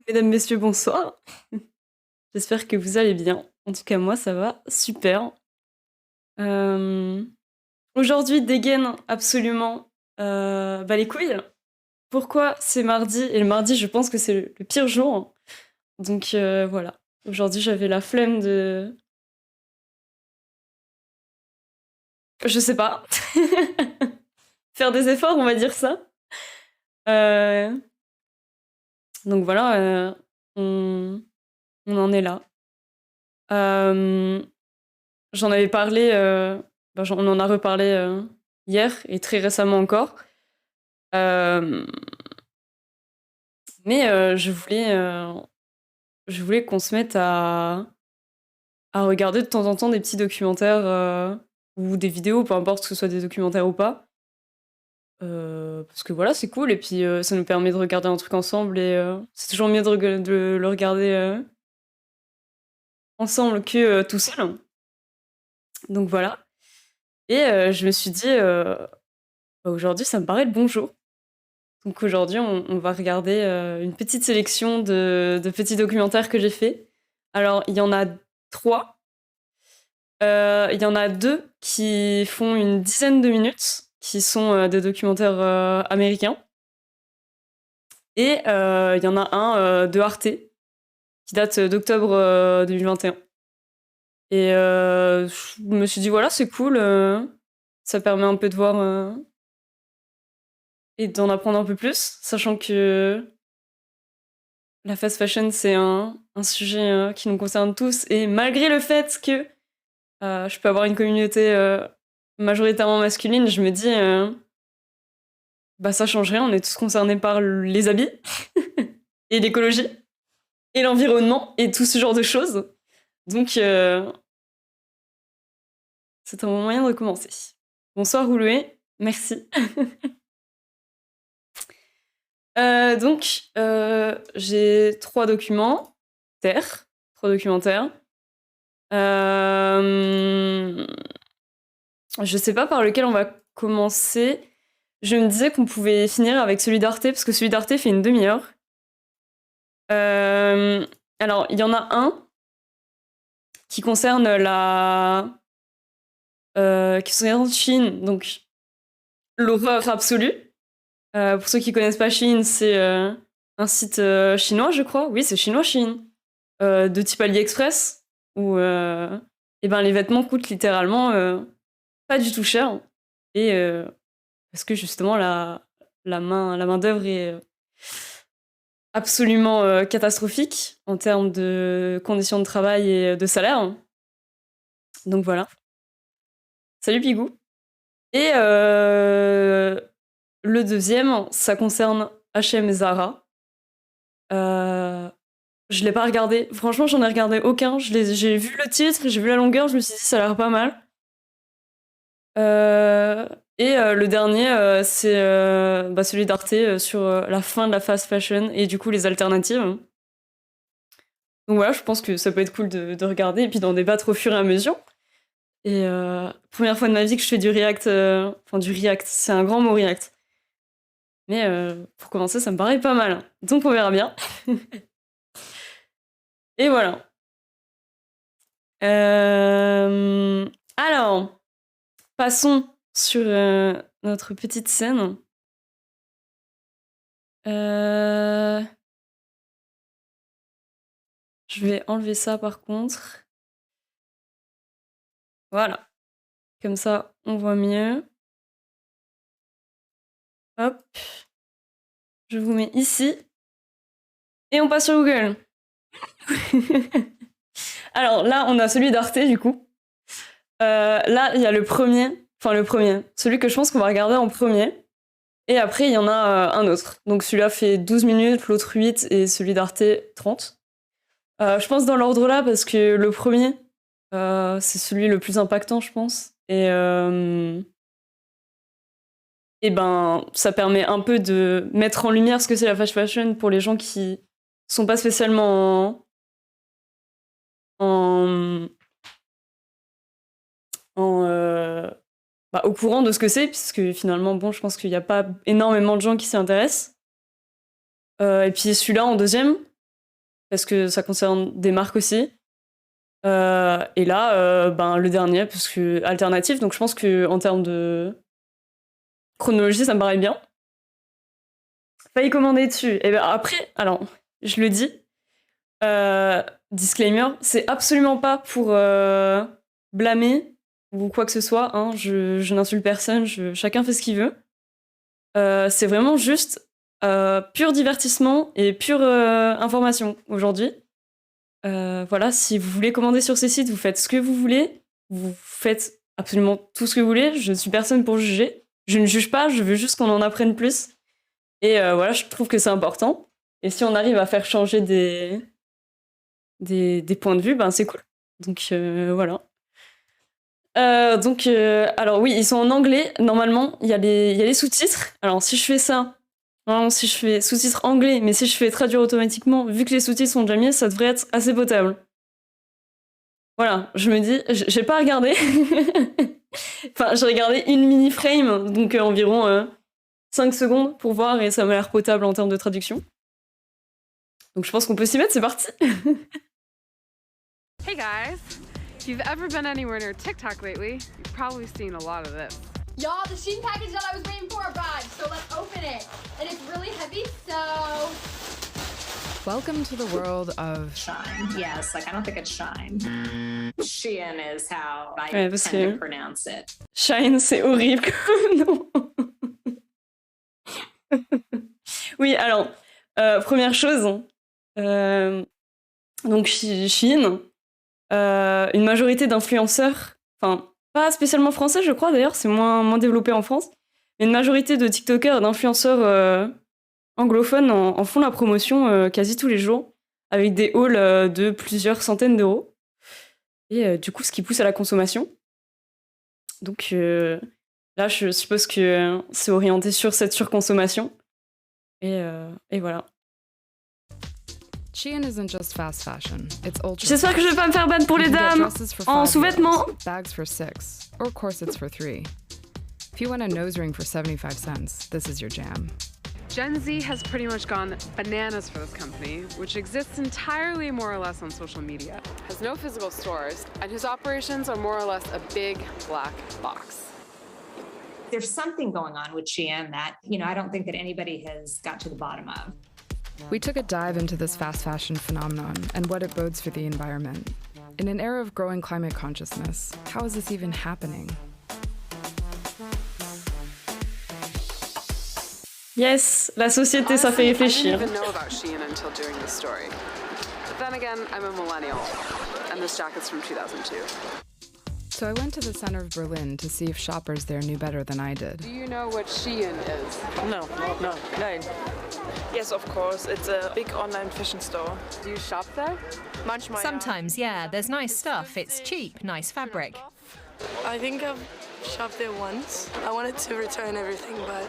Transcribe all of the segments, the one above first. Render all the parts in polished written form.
Mesdames, messieurs, bonsoir. J'espère que vous allez bien. En tout cas, moi, ça va super. Hem, Aujourd'hui, dégaine absolument, les couilles. Pourquoi? C'est mardi et le mardi, je pense que c'est le pire jour. Donc voilà. Aujourd'hui, j'avais la flemme de je sais pas, faire des efforts, on va dire ça. Heu, donc voilà, on en est là. Hem J'en avais parlé, on en a reparlé, hier et très récemment encore. Hem, mais je voulais qu'on se mette à regarder de temps en temps des petits documentaires, ou des vidéos, peu importe que ce soit des documentaires ou pas. Parce que voilà, c'est cool et puis, ça nous permet de regarder un truc ensemble et c'est toujours mieux de le regarder, ensemble que, tout seul. Donc voilà et je me suis dit, «Bah, aujourd'hui, ça me paraît le bon jour». Donc aujourd'hui, on va regarder, une petite sélection de petits documentaires que j'ai faits. Alors, il y en a 3. Il y en a 2 qui font une dizaine de minutes, qui sont, des documentaires, américains et il y en a un, de Arte qui date, d'octobre, 2021 et je me suis dit: «Voilà, c'est cool, ça permet un peu de voir, et d'en apprendre un peu plus», sachant que la fast fashion, c'est un sujet, qui nous concerne tous et malgré le fait que, je peux avoir une communauté, majoritairement masculine, je me dis, «Bah, ça change rien, on est tous concernés par les habits et l'écologie et l'environnement et tout ce genre de choses». Donc c'est un bon moyen de commencer. Bonsoir Rouloué, merci. J'ai 3 documents terre, 3 documentaires. Hem Je sais pas par lequel on va commencer. Je me disais qu'on pouvait finir avec celui d'Arte, parce que celui d'Arte fait une demi-heure. Hem, alors, il y en a un qui concerne qui concerne Chine, donc l'horreur absolue. Pour ceux qui connaissent pas Chine, c'est, un site, chinois, je crois. Oui, c'est chinois, Chine. De type AliExpress où, les vêtements coûtent littéralement, pas du tout cher et parce que justement la main-d'œuvre est, absolument, catastrophique en termes de conditions de travail et de salaire. Donc voilà. Salut Pigou et le deuxième, ça concerne H&M et Zara. Heu, je l'ai pas regardé. Franchement, j'en ai regardé aucun. J'ai vu le titre, j'ai vu la longueur, je me suis dit: «Ça a l'air pas mal». Heu le dernier, c'est, celui d'Arte, sur, la fin de la fast fashion et du coup les alternatives. Donc voilà, je pense que ça peut être cool de regarder et puis d'en débattre au fur et à mesure et 1re fois de ma vie que je fais du react, enfin du react, c'est un grand mot react. Mais pour commencer, ça me paraît pas mal. Donc on verra bien et voilà. Alors, passons sur, notre petite scène. Heu, je vais enlever ça par contre. Voilà, comme ça, on voit mieux. Hop, je vous mets ici et on passe sur Google. Alors là, on a celui d'Arte du coup. Là, il y a le premier, celui que je pense qu'on va regarder en premier. Et après, il y en a un autre. Donc celui-là fait 12 minutes, l'autre 8 et celui d'Arte 30. Je pense dans l'ordre là parce que le premier, c'est celui le plus impactant, je pense. Et ben, ça permet un peu de mettre en lumière ce que c'est la fast fashion pour les gens qui sont pas spécialement en, en, au courant de ce que c'est, puisque finalement, bon, je pense qu'il n'y a pas énormément de gens qui s'y intéressent. Et puis celui-là en deuxième, parce que ça concerne des marques aussi. Et là, le dernier, parce que alternatif, donc je pense qu'en termes de chronologie, ça me paraît bien. Failli commander dessus. Et ben après, alors, je le dis, disclaimer, c'est absolument pas pour blâmer ou quoi que ce soit, hein, je n'insulte personne, chacun fait ce qu'il veut. C'est vraiment juste pur divertissement et pure information aujourd'hui. Voilà, si vous voulez commander sur ces sites, vous faites ce que vous voulez, vous faites absolument tout ce que vous voulez, je ne suis personne pour juger. Je ne juge pas, je veux juste qu'on en apprenne plus. Et voilà, je trouve que c'est important. Et si on arrive à faire changer des points de vue, ben c'est cool. Donc voilà. Alors oui, ils sont en anglais. Normalement, il y a les sous-titres. Alors si je fais ça, normalement, si je fais sous-titres anglais, mais si je fais traduire automatiquement, vu que les sous-titres sont déjà mis, ça devrait être assez potable. Voilà, je me dis, j'ai pas regardé. Enfin, j'ai regardé une mini-frame, donc environ 5 secondes pour voir, et ça m'a l'air potable en termes de traduction. Donc je pense qu'on peut s'y mettre, c'est parti. Hey guys! If you've ever been anywhere near TikTok lately, you've probably seen a lot of this. Y'all, the Shein package that I was waiting for arrived, so let's open it. And it's really heavy, so... Welcome to the world of Shine. Yes, like I don't think it's Shine. Shein is how I Ouais, tend parce que to pronounce it. Shine, c'est horrible comme nom. Oui, alors, première chose, donc Shein, une majorité d'influenceurs, enfin, pas spécialement français, je crois d'ailleurs, c'est moins développé en France, mais une majorité de TikTokers et d'influenceurs anglophones en font la promotion quasi tous les jours, avec des hauls de plusieurs centaines d'euros. Et du coup, ce qui pousse à la consommation. Donc là, je suppose que c'est orienté sur cette surconsommation. Et voilà. Shein isn't just fast fashion, it's ultra. J'espère que je vais pas me faire ban pour les dames en sous-vêtements. Bags for 6, or corsets for 3. If you want a nose ring for 75 cents, this is your jam. Gen Z has pretty much gone bananas for this company, which exists entirely more or less on social media, has no physical stores, and whose operations are more or less a big black box. There's something going on with Shein that, I don't think that anybody has got to the bottom of. We took a dive into this fast fashion phenomenon and what it bodes for the environment. In an era of growing climate consciousness, how is this even happening? Yes, la société, ça fait réfléchir. I didn't even know about Shein until doing this story. But then again, I'm a millennial, and this jacket's from 2002. So I went to the center of Berlin to see if shoppers there knew better than I did. Do you know what Shein is? No. Yes, of course. It's a big online fashion store. Do you shop there? Manchmal, Sometimes, yeah. There's nice stuff. It's cheap, nice fabric. I think I've shopped there once. I wanted to return everything, but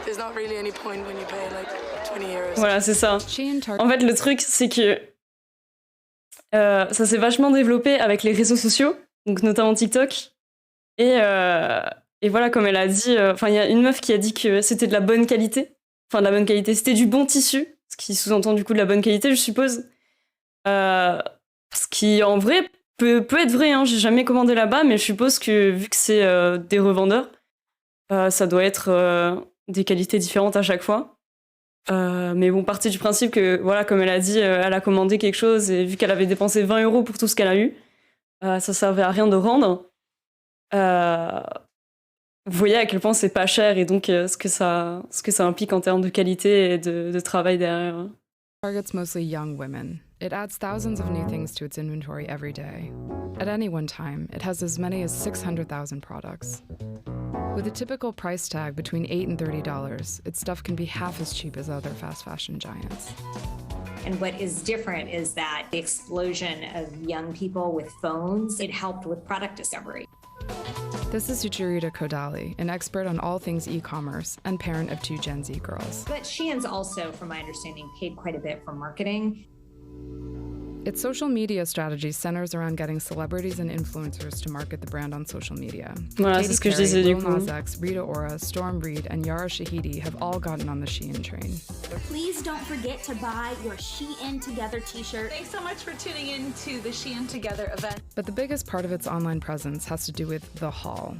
there's not really any point when you pay like 20 euros. Voilà, c'est ça. Shein En fait, le truc, c'est que ça s'est vachement développé avec les réseaux sociaux, donc notamment TikTok. Et voilà, comme elle a dit, il y a une meuf qui a dit que c'était de la bonne qualité. Enfin, de la bonne qualité, c'était du bon tissu, ce qui sous-entend du coup de la bonne qualité, je suppose. Ce qui, en vrai, peut être vrai, hein. J'ai jamais commandé là-bas, mais je suppose que vu que c'est des revendeurs, ça doit être des qualités différentes à chaque fois. Mais bon, partie du principe que, voilà, comme elle a dit, elle a commandé quelque chose et vu qu'elle avait dépensé 20 euros pour tout ce qu'elle a eu, ça servait à rien de rendre. Vous voyez à quel point c'est pas cher et donc ce que ça implique en termes de qualité et de travail derrière. Targets mostly young women. It adds thousands of new things to its inventory every day. At any one time, it has as many as 600,000 products. With a typical price tag between $8 and $30, its stuff can be half as cheap as other fast fashion giants. And what is different is that the explosion of young people with phones, it helped with product discovery. This is Sucharita Kodali, an expert on all things e-commerce and parent of 2 Gen Z girls. But Shein's also, from my understanding, paid quite a bit for marketing. Its social media strategy centers around getting celebrities and influencers to market the brand on social media. Voilà, c'est Katy ce que je Perry, disais du Lil coup. Nas X, Rita Ora, Storm Reid, and Yara Shahidi have all gotten on the Shein train. Please don't forget to buy your Shein Together t-shirt. Thanks so much for tuning in to the Shein Together event. But the biggest part of its online presence has to do with the haul.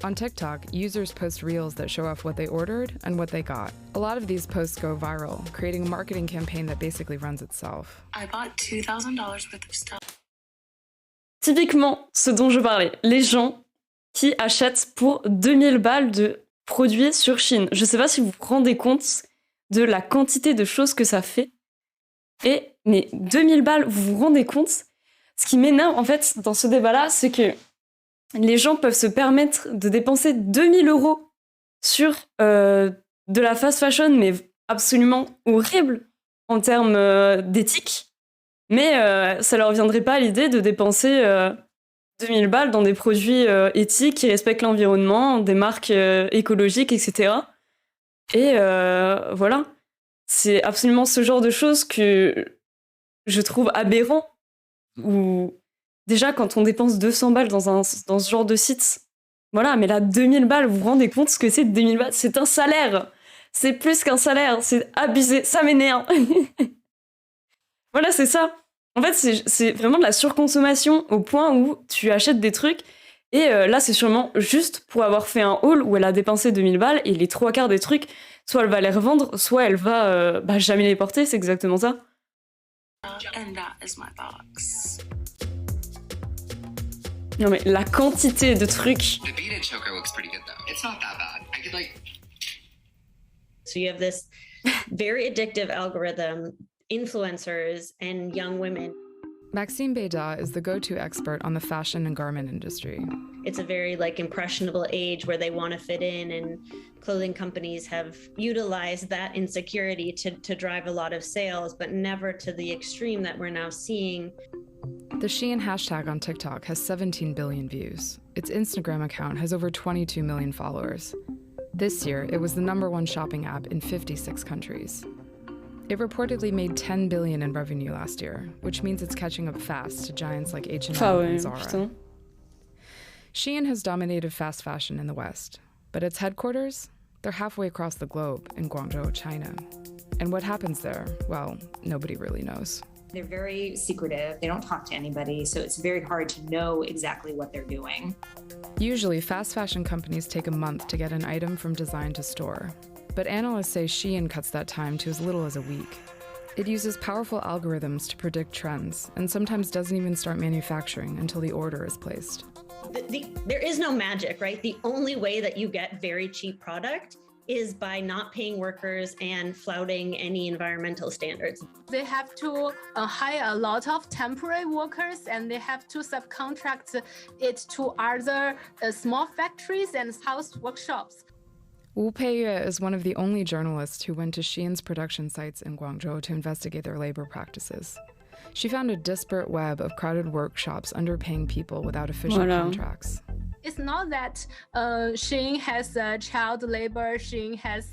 On TikTok, users post reels that show off what they ordered and what they got. A lot of these posts go viral, creating a marketing campaign that basically runs itself. I bought $2,000 worth of stuff. Typiquement, ce dont je parlais, les gens qui achètent pour 2000 balles de produits sur Shein. Je sais pas si vous vous rendez compte de la quantité de choses que ça fait. Mais 2000 balles, vous vous rendez compte? Ce qui m'énerve, en fait, dans ce débat-là, c'est que les gens peuvent se permettre de dépenser 2000 € sur de la fast fashion, mais absolument horrible en termes d'éthique. Mais ça leur viendrait pas à l'idée de dépenser 2000 balles dans des produits éthiques qui respectent l'environnement, des marques écologiques, etc. Et voilà. C'est absolument ce genre de choses que je trouve aberrant. Ou déjà, quand on dépense 200 balles dans ce genre de site, voilà, mais là, 2000 balles, vous vous rendez compte ce que c'est 2000 balles? C'est un salaire. C'est plus qu'un salaire. C'est abusé. Ça m'énerve. Voilà, c'est ça. En fait, c'est vraiment de la surconsommation au point où tu achètes des trucs et là, c'est sûrement juste pour avoir fait un haul où elle a dépensé 2000 balles et les 3/4 des trucs, soit elle va les revendre, soit elle va jamais les porter. C'est exactement ça. And that is my box. Non mais la quantité de trucs. The beaded choker looks pretty good though. It's not that bad. I could like. So you have this very addictive algorithm, influencers and young women. Maxime Beda is the go-to expert on the fashion and garment industry. It's a very impressionable age where they want to fit in, and clothing companies have utilized that insecurity to drive a lot of sales, but never to the extreme that we're now seeing. The Shein hashtag on TikTok has 17 billion views. Its Instagram account has over 22 million followers. This year, it was the #1 shopping app in 56 countries. It reportedly made $10 billion in revenue last year, which means it's catching up fast to giants like H&M and Zara. Putain. Shein has dominated fast fashion in the West, but its headquarters, they're halfway across the globe in Guangzhou, China. And what happens there, well, nobody really knows. They're very secretive. They don't talk to anybody, so it's very hard to know exactly what they're doing. Usually, fast fashion companies take a month to get an item from design to store. But analysts say Shein cuts that time to as little as a week. It uses powerful algorithms to predict trends, and sometimes doesn't even start manufacturing until the order is placed. There is no magic, right? The only way that you get very cheap product is by not paying workers and flouting any environmental standards. They have to hire a lot of temporary workers, and they have to subcontract it to other small factories and house workshops. Wu Peiyue is one of the only journalists who went to Shein's production sites in Guangzhou to investigate their labor practices. She found a disparate web of crowded workshops underpaying people without official contracts. It's not that Shein has child labor, Shein has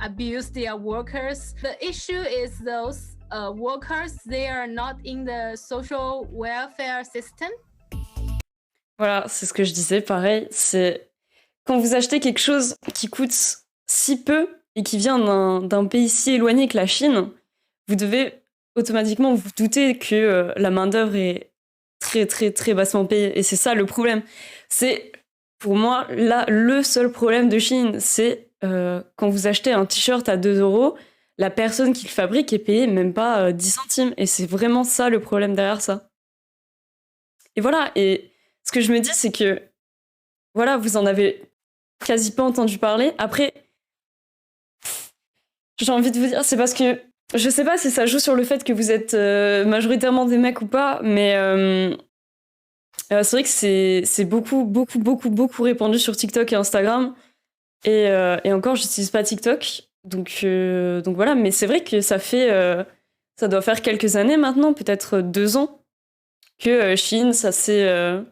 abused their workers. The issue is those workers, they are not in the social welfare system. Voilà, c'est ce que je disais, pareil, c'est quand vous achetez quelque chose qui coûte si peu et qui vient d'un pays si éloigné que la Chine, vous devez automatiquement vous douter que la main-d'œuvre est très très très bassement payée. Et c'est ça le problème. C'est, pour moi, là, le seul problème de Shein, c'est quand vous achetez un t-shirt à 2 €, la personne qui le fabrique est payée même pas 10 centimes. Et c'est vraiment ça le problème derrière ça. Et voilà, et ce que je me dis, c'est que voilà, vous en avez quasi pas entendu parler. Après, j'ai envie de vous dire, c'est parce que je sais pas si ça joue sur le fait que vous êtes majoritairement des mecs ou pas, mais c'est vrai que c'est beaucoup répandu sur TikTok et Instagram. Et encore, j'utilise pas TikTok, donc voilà. Mais c'est vrai que ça doit faire quelques années maintenant, peut-être 2 ans, que Shein, ça s'est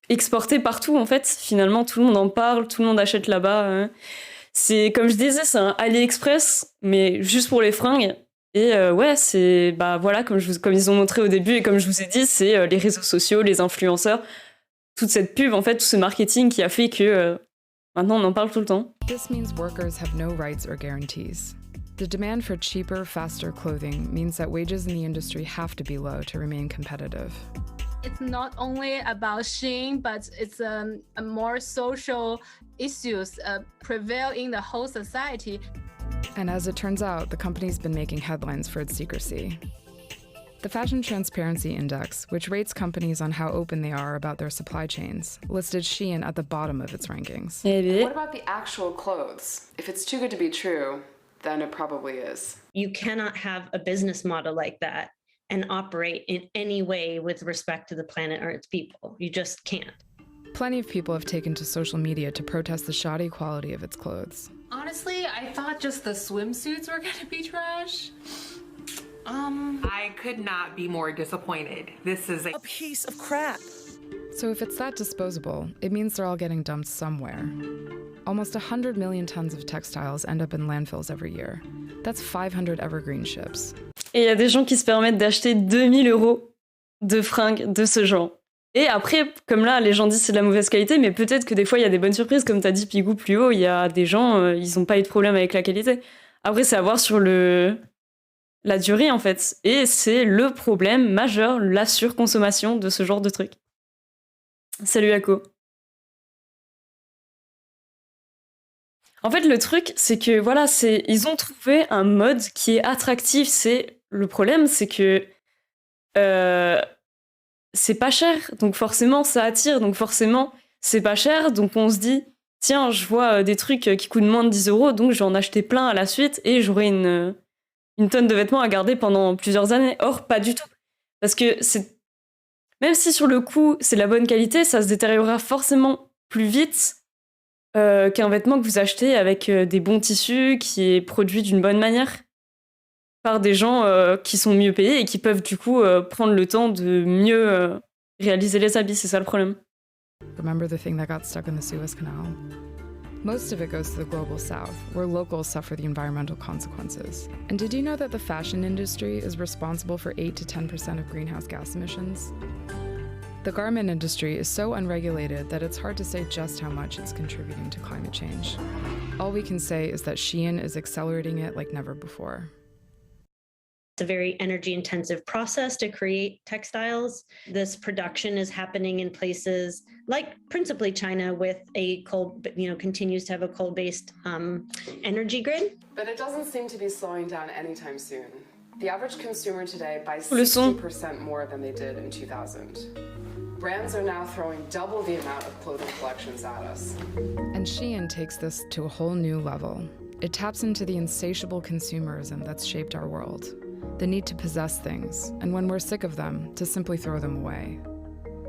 exporté partout, en fait. Finalement, tout le monde en parle, tout le monde achète là-bas. C'est, comme je disais, c'est un AliExpress, mais juste pour les fringues. Et ouais, c'est bah voilà, comme ils ont montré au début et comme je vous ai dit, c'est les réseaux sociaux, les influenceurs, toute cette pub en fait, tout ce marketing qui a fait que maintenant on en parle tout le temps. This means workers have no rights or guarantees. The demand for cheaper, faster clothing means that wages in the industry have to be low to remain competitive. It's not only about Shein, but it's a more social issues prevail in the whole society. And as it turns out, the company's been making headlines for its secrecy. The Fashion Transparency Index, which rates companies on how open they are about their supply chains, listed Shein at the bottom of its rankings. What about the actual clothes? If it's too good to be true, then it probably is. You cannot have a business model like that and operate in any way with respect to the planet or its people. You just can't. Plenty of people have taken to social media to protest the shoddy quality of its clothes. Honestly, I thought just the swimsuits were gonna be trash. I could not be more disappointed. This is a piece of crap. So if it's that disposable, it means they're all getting dumped somewhere. Almost 100 million tons of textiles end up in landfills every year. That's 500 evergreen ships. Et il y a des gens qui se permettent d'acheter 2000 € de fringues de ce genre. Et après, comme là, les gens disent c'est de la mauvaise qualité, mais peut-être que des fois, il y a des bonnes surprises. Comme tu as dit, Pigou, plus haut, il y a des gens, ils n'ont pas eu de problème avec la qualité. Après, c'est à voir sur la durée, en fait. Et c'est le problème majeur, la surconsommation de ce genre de trucs. Salut, Ako. En fait, le truc, c'est que, voilà, ils ont trouvé un mode qui est attractif. Le problème, c'est que c'est pas cher, donc forcément, ça attire, donc forcément, c'est pas cher, donc on se dit, tiens, je vois des trucs qui coûtent moins de 10 €, donc je vais en acheter plein à la suite, et j'aurai une tonne de vêtements à garder pendant plusieurs années. Or, pas du tout. Parce que même si sur le coup, c'est de la bonne qualité, ça se détériorera forcément plus vite qu'un vêtement que vous achetez avec des bons tissus, qui est produit d'une bonne manière par des gens qui sont mieux payés et qui peuvent du coup prendre le temps de mieux réaliser les habits. C'est ça le problème. Remember the thing that got stuck in the Suez Canal? Most of it goes to the global south, where locals suffer the environmental consequences. And did you know that the fashion industry is responsible for 8 to 10% of greenhouse gas emissions? The garment industry is so unregulated that it's hard to say just how much it's contributing to climate change. All we can say is that Shein is accelerating it like never before. It's a very energy-intensive process to create textiles. This production is happening in places like principally China with a continues to have a coal-based energy grid. But it doesn't seem to be slowing down anytime soon. The average consumer today buys 60% more than they did in 2000. Brands are now throwing double the amount of clothing collections at us. And Shein takes this to a whole new level. It taps into the insatiable consumerism that's shaped our world. The need to possess things, and when we're sick of them, to simply throw them away.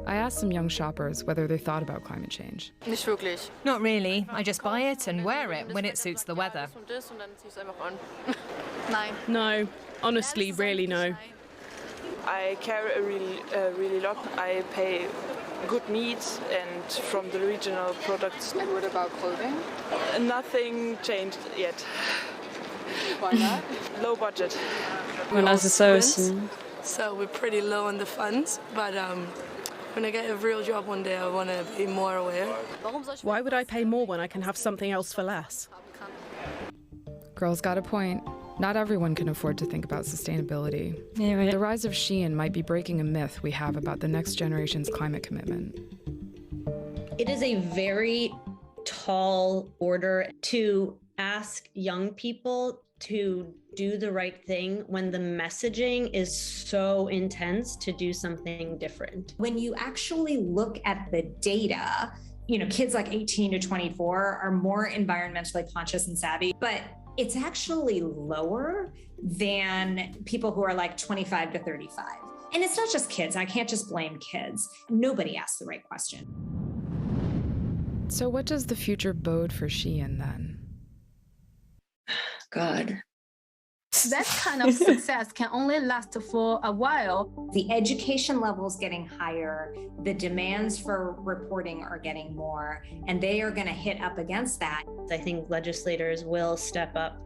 I asked some young shoppers whether they thought about climate change. Nicht wirklich. Not really. I just buy it and wear it when it suits the weather. No, honestly, really no. I care really lot. I pay good meat and from the regional products. And what about clothing? Nothing changed yet. Why not? Low budget. Voilà, c'est ça aussi. So we're pretty low on the funds, but when I get a real job one day, I want to be more aware. Why would I pay more when I can have something else for less? Girls got a point. Not everyone can afford to think about sustainability. Ouais. The rise of Shein might be breaking a myth we have about the next generation's climate commitment. It is a very tall order to ask young people to do the right thing when the messaging is so intense to do something different. When you actually look at the data, kids like 18 to 24 are more environmentally conscious and savvy, but it's actually lower than people who are like 25 to 35. And it's not just kids. I can't just blame kids. Nobody asked the right question. So what does the future bode for Shein then? God. that kind of success can only last for a while. The education level is getting higher, the demands for reporting are getting more, and they are going to hit up against that. I think legislators will step up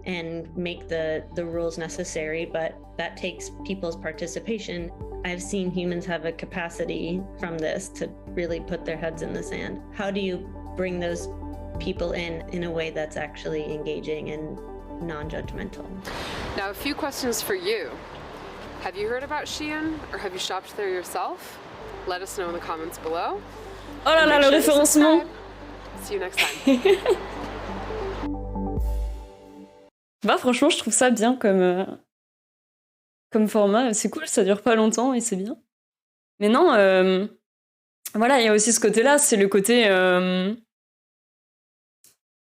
and make the rules necessary, but that takes people's participation. I've seen humans have a capacity from this to really put their heads in the sand. How do you bring those people in a way that's actually engaging and non-judgmental? Now, a few questions for you. Have you heard about Shein, or have you shopped there yourself? Let us know in the comments below. Oh là là, le référencement. See you next time. Bah franchement, je trouve ça bien comme format. C'est cool, ça dure pas longtemps et c'est bien. Mais non, voilà, il y a aussi ce côté-là, c'est le côté...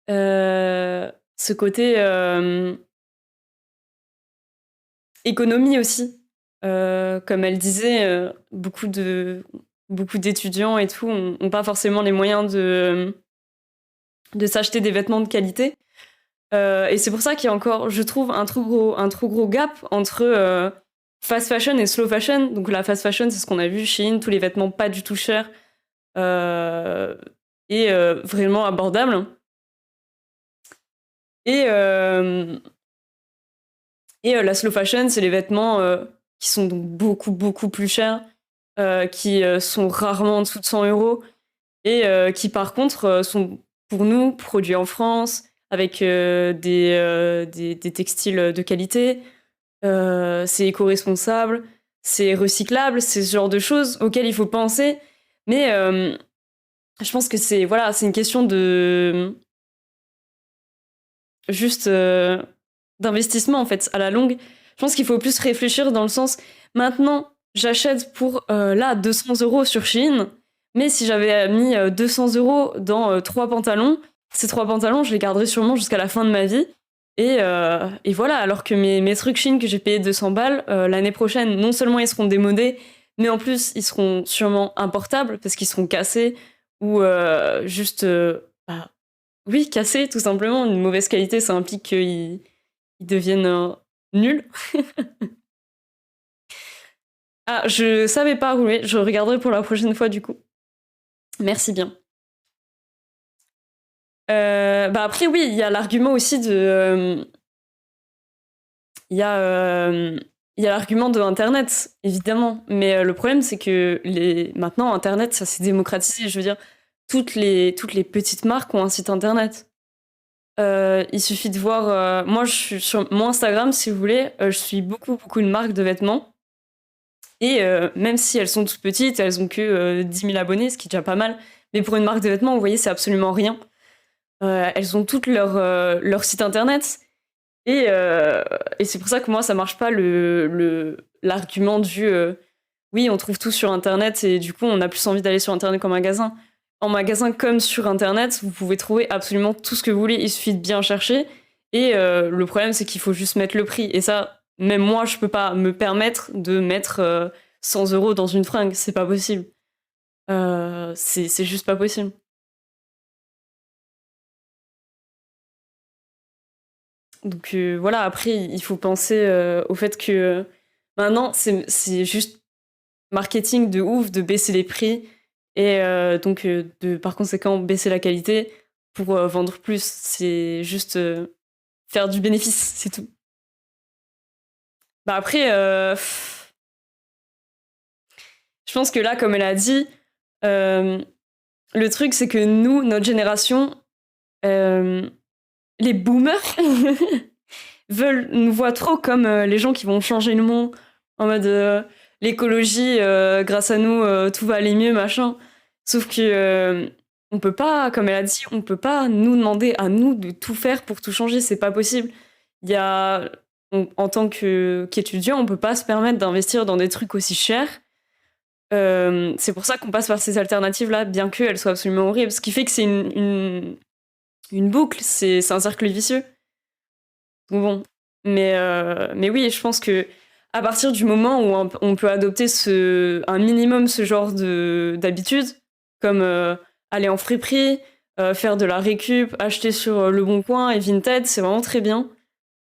ce côté économie aussi. Comme elle disait, beaucoup d'étudiants et tout ont pas forcément les moyens de s'acheter des vêtements de qualité. Et c'est pour ça qu'il y a encore, je trouve, un trop gros gap entre fast fashion et slow fashion. Donc la fast fashion, c'est ce qu'on a vu, Shein, tous les vêtements pas du tout chers et vraiment abordables. Et la slow fashion, c'est les vêtements qui sont donc beaucoup plus chers, qui sont rarement en dessous de 100 € et qui par contre sont pour nous produits en France avec des textiles de qualité. C'est éco-responsable, c'est recyclable, c'est ce genre de choses auxquelles il faut penser. Mais je pense que c'est une question de... juste d'investissement en fait à la longue. Je pense qu'il faut plus réfléchir dans le sens maintenant j'achète pour 200 € sur Shein, mais si j'avais mis 200 € dans 3 pantalons, ces 3 pantalons je les garderais sûrement jusqu'à la fin de ma vie et voilà, alors que mes trucs Shein que j'ai payé 200 balles l'année prochaine, non seulement ils seront démodés, mais en plus ils seront sûrement importables parce qu'ils seront cassés ou oui, cassés, tout simplement. Une mauvaise qualité, ça implique qu'ils deviennent nuls. Ah, je savais pas rouler. Je regarderai pour la prochaine fois, du coup. Merci bien. Après, oui, il y a l'argument aussi de... Il y a l'argument de Internet, évidemment. Mais le problème, c'est que maintenant, Internet, ça s'est démocratisé. Je veux dire, toutes les petites marques ont un site internet. Il suffit de voir... moi, je suis sur mon Instagram, si vous voulez, je suis beaucoup de marques de vêtements. Et même si elles sont toutes petites, elles ont que 10 000 abonnés, ce qui est déjà pas mal. Mais pour une marque de vêtements, vous voyez, c'est absolument rien. Elles ont toutes leur site internet. Et c'est pour ça que moi, ça marche pas l'argument du... oui, on trouve tout sur internet et du coup, on a plus envie d'aller sur internet qu'en magasin. En magasin comme sur Internet, vous pouvez trouver absolument tout ce que vous voulez. Il suffit de bien chercher. Et le problème, c'est qu'il faut juste mettre le prix. Et ça, même moi, je peux pas me permettre de mettre 100 € dans une fringue. C'est pas possible. C'est juste pas possible. Donc voilà, après, il faut penser au fait que maintenant, c'est juste marketing de ouf de baisser les prix. Et donc, par conséquent, baisser la qualité pour vendre plus. C'est juste faire du bénéfice, c'est tout. Bah après, je pense que là, comme elle a dit, le truc, c'est que nous, notre génération, les boomers, nous voient trop comme les gens qui vont changer le monde, en mode... l'écologie, grâce à nous, tout va aller mieux, machin. Sauf que on peut pas, comme elle a dit, on peut pas nous demander à nous de tout faire pour tout changer, c'est pas possible. En tant qu'étudiant, on peut pas se permettre d'investir dans des trucs aussi chers. C'est pour ça qu'on passe par ces alternatives-là, bien qu'elles soient absolument horribles. Ce qui fait que c'est une boucle, c'est un cercle vicieux. Donc bon. Mais oui, je pense que à partir du moment où on peut adopter un minimum ce genre d'habitude, comme aller en friperie, faire de la récup, acheter sur Le Bon Coin et Vinted, c'est vraiment très bien.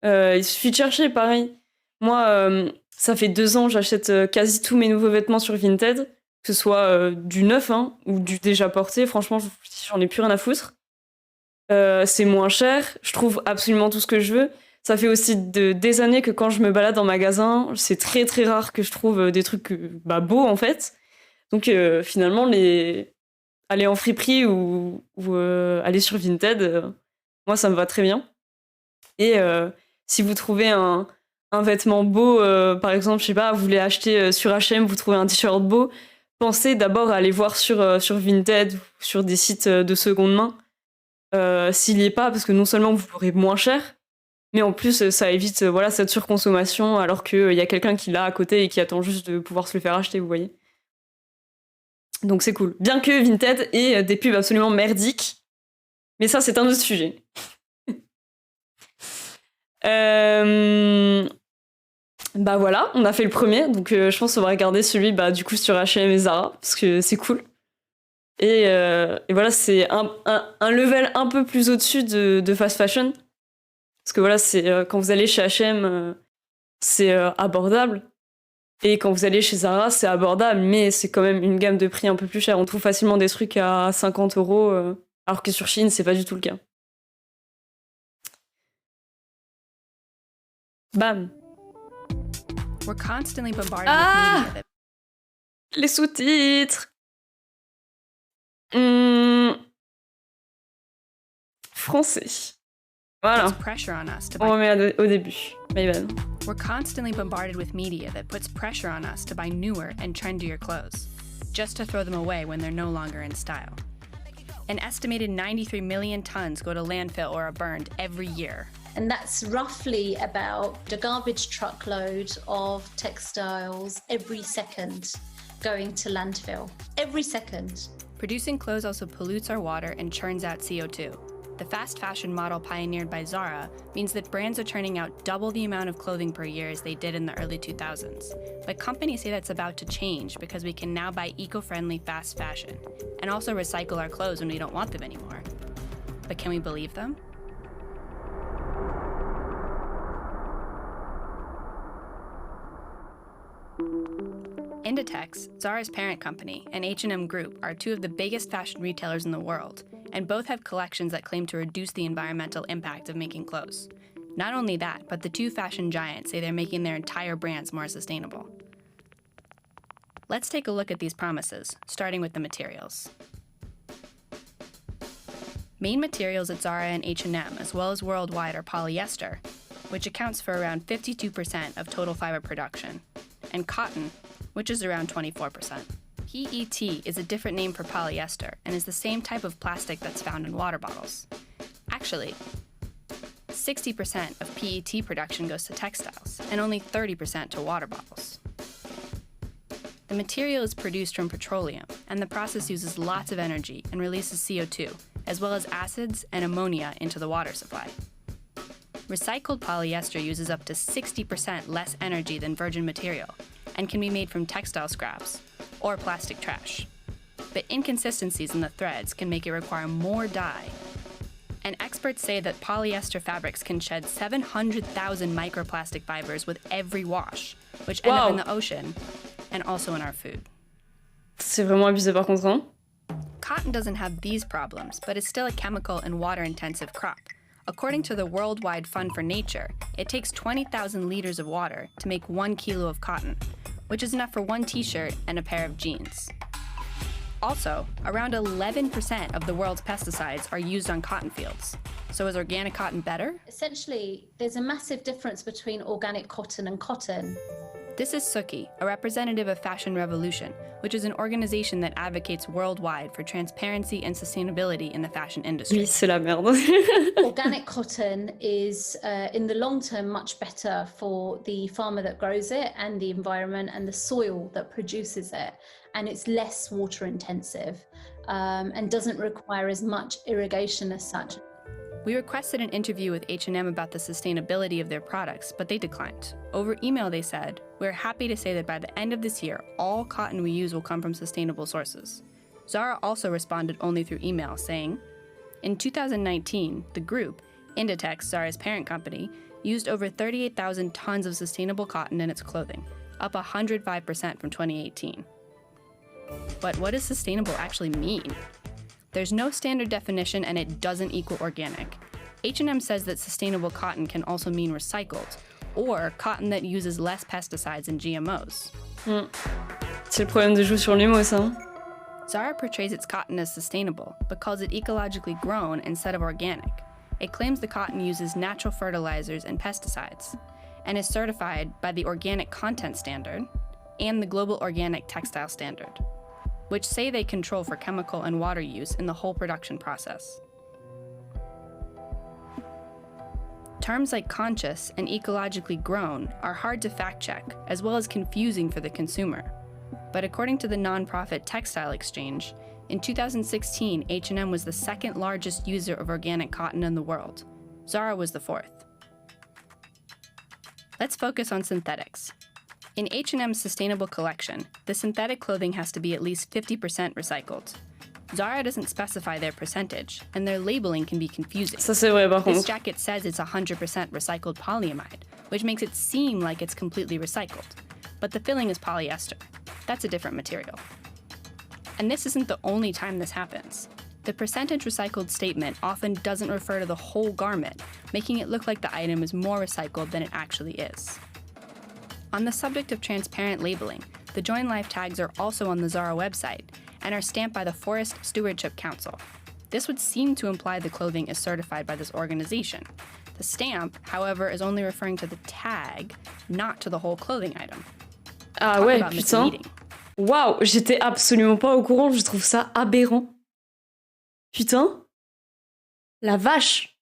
Il suffit de chercher, pareil. Moi, ça fait 2 ans, j'achète quasi tous mes nouveaux vêtements sur Vinted, que ce soit du neuf ou du déjà porté. Franchement, j'en ai plus rien à foutre. C'est moins cher, je trouve absolument tout ce que je veux. Ça fait aussi des années que quand je me balade en magasin, c'est très très rare que je trouve des trucs beaux en fait. Donc finalement, aller en friperie ou aller sur Vinted, moi ça me va très bien. Et si vous trouvez un vêtement beau, par exemple, je sais pas, vous voulez acheter sur H&M, vous trouvez un t-shirt beau, pensez d'abord à aller voir sur Vinted ou sur des sites de seconde main. S'il n'y est pas, parce que non seulement vous l'aurez moins cher, mais en plus ça évite cette surconsommation alors qu'il y a quelqu'un qui l'a à côté et qui attend juste de pouvoir se le faire acheter, vous voyez. Donc c'est cool. Bien que Vinted ait des pubs absolument merdiques, mais ça c'est un autre sujet. Bah voilà, on a fait le premier, donc je pense qu'on va regarder celui du coup sur H&M et Zara, parce que c'est cool. Et voilà, c'est un level un peu plus au-dessus de fast fashion. Parce que voilà, c'est quand vous allez chez H&M, c'est abordable. Et quand vous allez chez Zara, c'est abordable, mais c'est quand même une gamme de prix un peu plus chère. On trouve facilement des trucs à 50 €, alors que sur Shein, c'est pas du tout le cas. Bam. We're constantly bombarded with media that... Les sous-titres. Français. Voilà. On remet au début. Maïvan. We're constantly bombarded with media that puts pressure on us to buy newer and trendier clothes, just to throw them away when they're no longer in style. An estimated 93 million tons go to landfill or are burned every year. And that's roughly about a garbage truckload of textiles every second going to landfill. Every second. Producing clothes also pollutes our water and churns out CO2. The fast fashion model pioneered by Zara means that brands are churning out double the amount of clothing per year as they did in the early 2000s. But companies say that's about to change because we can now buy eco-friendly fast fashion and also recycle our clothes when we don't want them anymore. But can we believe them? Inditex, Zara's parent company, and H&M Group are two of the biggest fashion retailers in the world, and both have collections that claim to reduce the environmental impact of making clothes. Not only that, but the two fashion giants say they're making their entire brands more sustainable. Let's take a look at these promises, starting with the materials. Main materials at Zara and H&M, as well as worldwide, are polyester, which accounts for around 52% of total fiber production, and cotton, which is around 24%. PET is a different name for polyester and is the same type of plastic that's found in water bottles. Actually, 60% of PET production goes to textiles and only 30% to water bottles. The material is produced from petroleum, and the process uses lots of energy and releases CO2, as well as acids and ammonia into the water supply. Recycled polyester uses up to 60% less energy than virgin material, and can be made from textile scraps or plastic trash. But inconsistencies in the threads can make it require more dye. And experts say that polyester fabrics can shed 700,000 microplastic fibers with every wash, which end up in the ocean and also in our food. C'est vraiment abusé par contre, hein? Cotton doesn't have these problems, but is still a chemical and water-intensive crop. According to the Worldwide Fund for Nature, it takes 20,000 liters of water to make 1 kilo of cotton, which is enough for one t-shirt and a pair of jeans. Also, around 11% of the world's pesticides are used on cotton fields. So is organic cotton better? Essentially, there's a massive difference between organic cotton and cotton. This is Suki, a representative of Fashion Revolution, which is an organization that advocates worldwide for transparency and sustainability in the fashion industry. Oui, c'est la merde. Organic cotton is, in the long term, much better for the farmer that grows it and the environment and the soil that produces it. And it's less water intensive and doesn't require as much irrigation as such. We requested an interview with H&M about the sustainability of their products, but they declined. Over email, they said, "We're happy to say that by the end of this year, all cotton we use will come from sustainable sources." Zara also responded only through email, saying, "In 2019, the group, Inditex, Zara's parent company, used over 38,000 tons of sustainable cotton in its clothing, up 105% from 2018. But what does sustainable actually mean? There's no standard definition and it doesn't equal organic. H&M says that sustainable cotton can also mean recycled, or cotton that uses less pesticides and GMOs. C'est le problème de jouer sur les mots, ça. Hein? Zara portrays its cotton as sustainable, but calls it ecologically grown instead of organic. It claims the cotton uses natural fertilizers and pesticides, and is certified by the Organic Content Standard and the Global Organic Textile Standard, which say they control for chemical and water use in the whole production process. Terms like conscious and ecologically grown are hard to fact-check, as well as confusing for the consumer. But according to the nonprofit Textile Exchange, in 2016, H&M was the second largest user of organic cotton in the world. Zara was the fourth. Let's focus on synthetics. In H&M's sustainable collection, the synthetic clothing has to be at least 50% recycled. Zara doesn't specify their percentage, and their labeling can be confusing. Ça, c'est vrai, par contre. This jacket says it's 100% recycled polyamide, which makes it seem like it's completely recycled. But the filling is polyester. That's a different material. And this isn't the only time this happens. The percentage recycled statement often doesn't refer to the whole garment, making it look like the item is more recycled than it actually is. On the subject of transparent labeling, the Join Life tags are also on the Zara website and are stamped by the Forest Stewardship Council. This would seem to imply the clothing is certified by this organization. The stamp, however, is only referring to the tag, not to the whole clothing item. Ah ouais, putain. Waouh, j'étais absolument pas au courant, je trouve ça aberrant. Putain. La vache.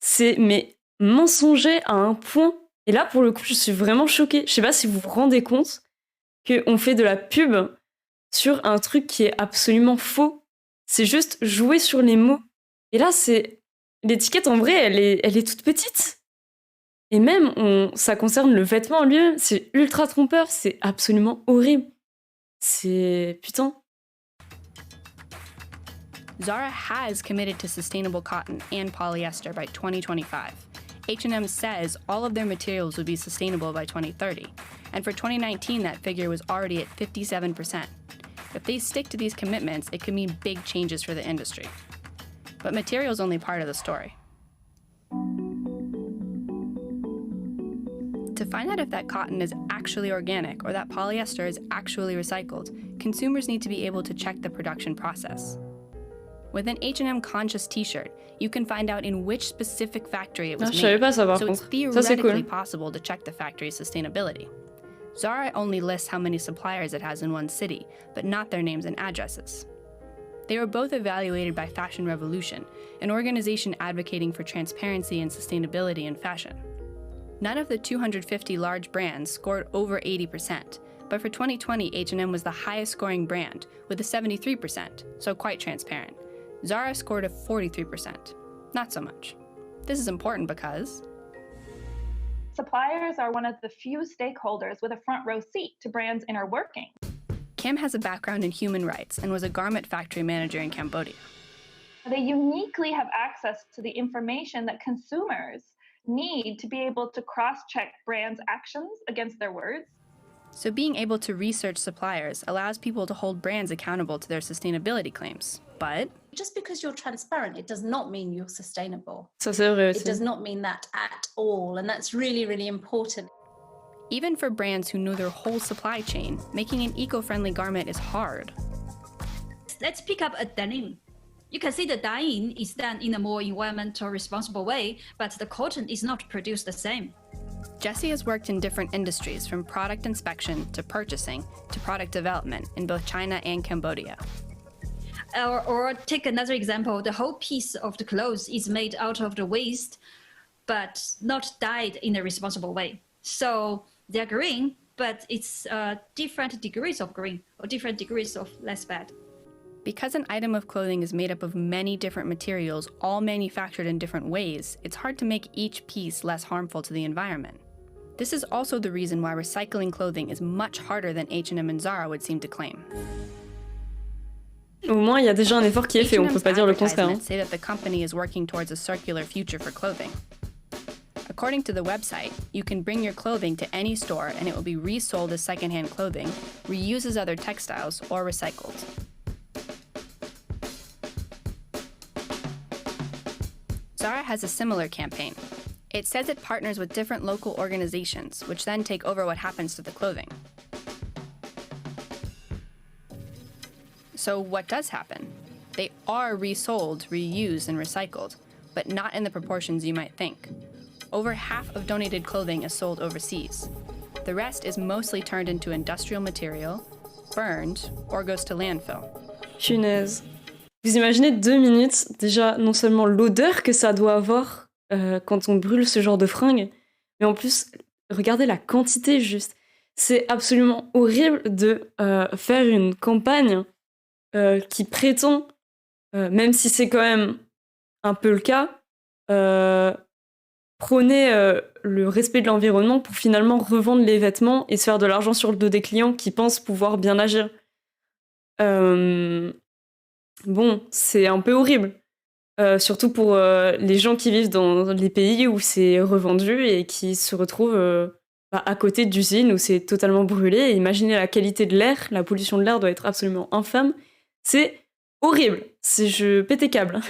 C'est mais mensonger à un point. Et là, pour le coup, je suis vraiment choquée. Je sais pas si vous vous rendez compte qu'on fait de la pub sur un truc qui est absolument faux. C'est juste jouer sur les mots. Et là, c'est... L'étiquette, en vrai, elle est toute petite. Et même, ça concerne le vêtement en lui-même. C'est ultra trompeur. C'est absolument horrible. C'est... Putain. Zara has committed to sustainable cotton and polyester by 2025. H&M says all of their materials will be sustainable by 2030. And for 2019, that figure was already at 57%. If they stick to these commitments, it could mean big changes for the industry. But material is only part of the story. To find out if that cotton is actually organic or that polyester is actually recycled, consumers need to be able to check the production process. With an H&M Conscious t-shirt, you can find out in which specific factory it was made, so it's theoretically possible to check the factory's sustainability. Zara only lists how many suppliers it has in one city, but not their names and addresses. They were both evaluated by Fashion Revolution, an organization advocating for transparency and sustainability in fashion. None of the 250 large brands scored over 80%, but for 2020, H&M was the highest scoring brand, with a 73%, so quite transparent. Zara scored a 43%. Not so much. This is important because suppliers are one of the few stakeholders with a front row seat to brands' inner working. Kim has a background in human rights and was a garment factory manager in Cambodia. They uniquely have access to the information that consumers need to be able to cross-check brands' actions against their words. So being able to research suppliers allows people to hold brands accountable to their sustainability claims. But just because you're transparent, it does not mean you're sustainable. Ça, c'est vrai aussi. It does not mean that at all, and that's really, really important. Even for brands who know their whole supply chain, making an eco-friendly garment is hard. Let's pick up a denim. You can see the dyeing is done in a more environmental responsible way, but the cotton is not produced the same. Jessie has worked in different industries, from product inspection to purchasing to product development in both China and Cambodia. Or take another example, the whole piece of the clothes is made out of the waste, but not dyed in a responsible way. So they're green, but it's different degrees of green or different degrees of less bad. Because an item of clothing is made up of many different materials, all manufactured in different ways, it's hard to make each piece less harmful to the environment. This is also the reason why recycling clothing is much harder than H&M and Zara would seem to claim. Au moins, il y a déjà un effort qui est fait, on peut pas dire le contraire. H&M's say that the company is working towards a circular future for clothing. According to the website, you can bring your clothing to any store and it will be resold as secondhand clothing, reused as other textiles, or recycled. Zara has a similar campaign. It says it partners with different local organizations, which then take over what happens to the clothing. So what does happen? They are resold, reused, and recycled, but not in the proportions you might think. Over half of donated clothing is sold overseas. The rest is mostly turned into industrial material, burned, or goes to landfill. Punaise. Vous imaginez 2 minutes, déjà, non seulement l'odeur que ça doit avoir quand on brûle ce genre de fringues, mais en plus, regardez la quantité juste. C'est absolument horrible de faire une campagne qui prétend, même si c'est quand même un peu le cas, prôner le respect de l'environnement pour finalement revendre les vêtements et se faire de l'argent sur le dos des clients qui pensent pouvoir bien agir. Bon, c'est un peu horrible. Surtout pour les gens qui vivent dans les pays où c'est revendu et qui se retrouvent à côté d'usines où c'est totalement brûlé. Et imaginez la qualité de l'air, la pollution de l'air doit être absolument infâme. C'est horrible. Je pète les câbles.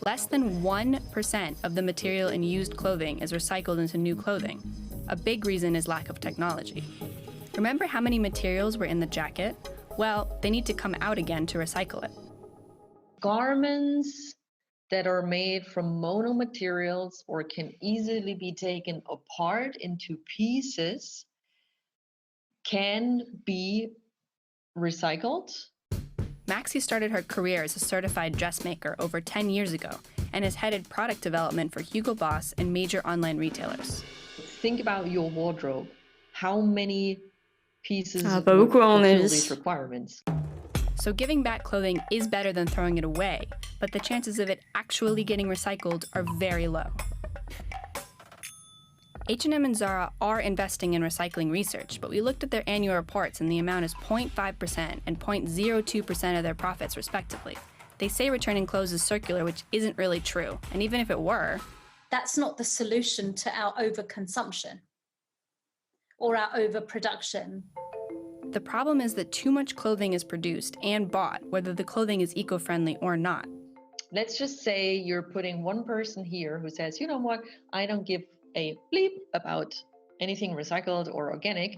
Less than 1% of the material in used clothing is recycled into new clothing. A big reason is lack of technology. Remember how many materials were in the jacket? Well, they need to come out again to recycle it. Garments that are made from monomaterials or can easily be taken apart into pieces can be recycled. Maxi started her career as a certified dressmaker over 10 years ago and has headed product development for Hugo Boss and major online retailers. Think about your wardrobe. How many pieces pas beaucoup, à mon fulfill avis. these requirements? So giving back clothing is better than throwing it away, but the chances of it actually getting recycled are very low. H&M and Zara are investing in recycling research, but we looked at their annual reports and the amount is 0.5% and 0.02% of their profits, respectively. They say returning clothes is circular, which isn't really true, and even if it were, that's not the solution to our overconsumption or our overproduction. The problem is that too much clothing is produced and bought, whether the clothing is eco-friendly or not. Let's just say you're putting one person here who says, you know what, I don't give a bleep about anything recycled or organic.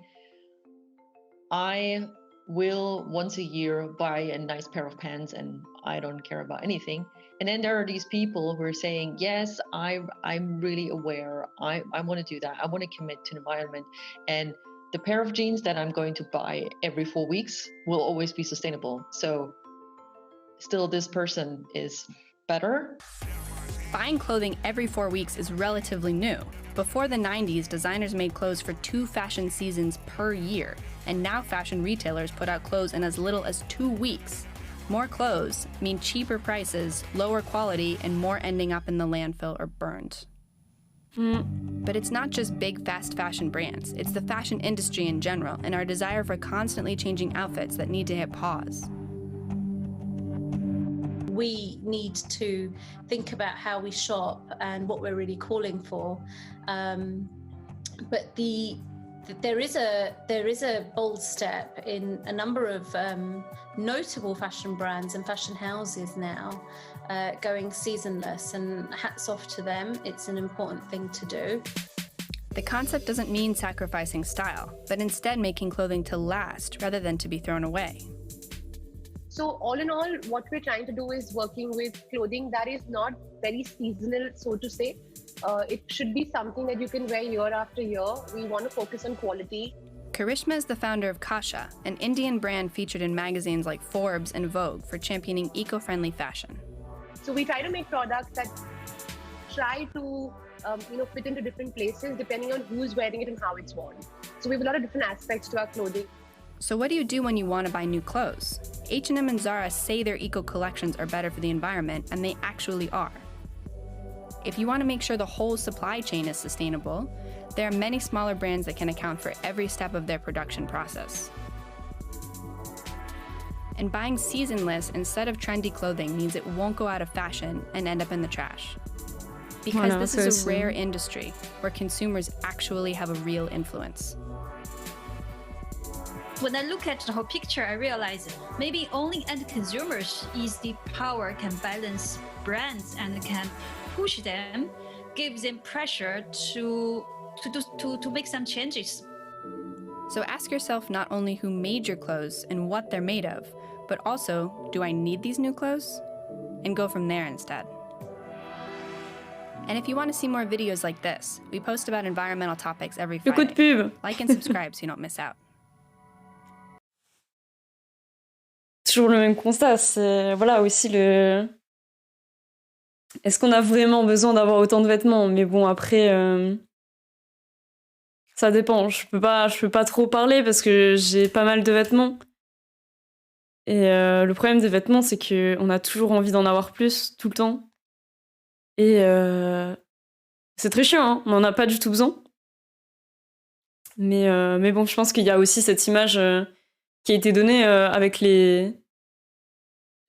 I will once a year buy a nice pair of pants and I don't care about anything. And then there are these people who are saying, yes, I'm really aware. I want to do that. I want to commit to the environment. And the pair of jeans that I'm going to buy every 4 weeks will always be sustainable. So still this person is better. Buying clothing every 4 weeks is relatively new. Before the 90s, designers made clothes for 2 fashion seasons per year, and now fashion retailers put out clothes in as little as 2 weeks. More clothes mean cheaper prices, lower quality, and more ending up in the landfill or burned. But it's not just big fast fashion brands, it's the fashion industry in general, and our desire for constantly changing outfits that need to hit pause. We need to think about how we shop and what we're really calling for. But there is a bold step in a number of notable fashion brands and fashion houses now going seasonless, and hats off to them. It's an important thing to do. The concept doesn't mean sacrificing style, but instead making clothing to last rather than to be thrown away. So all in all, what we're trying to do is working with clothing that is not very seasonal, so to say. It should be something that you can wear year after year. We want to focus on quality. Karishma is the founder of Kasha, an Indian brand featured in magazines like Forbes and Vogue for championing eco-friendly fashion. So we try to make products that try to fit into different places depending on who's wearing it and how it's worn. So we have a lot of different aspects to our clothing. So what do you do when you want to buy new clothes? H&M and Zara say their eco collections are better for the environment, and they actually are. If you want to make sure the whole supply chain is sustainable, there are many smaller brands that can account for every step of their production process. And buying seasonless instead of trendy clothing means it won't go out of fashion and end up in the trash. Because Voilà, this ça is a aussi. rare industry where consumers actually have a real influence. When I look at the whole picture, I realize maybe only end consumers is the power can balance brands and can push them, give them pressure to make some changes. So ask yourself not only who made your clothes and what they're made of, but also, do I need these new clothes? And go from there instead. And if you want to see more videos like this, we post about environmental topics every Le coup de Friday. pub. Like and subscribe so you don't miss out. Toujours le même constat, c'est voilà aussi le. Est-ce qu'on a vraiment besoin d'avoir autant de vêtements? Mais bon, après, ça dépend. Je peux pas trop parler parce que j'ai pas mal de vêtements. Et le problème des vêtements, c'est que on a toujours envie d'en avoir plus tout le temps. Et c'est très chiant, hein, on n'en a pas du tout besoin. Mais bon, je pense qu'il y a aussi cette image qui a été donnée avec les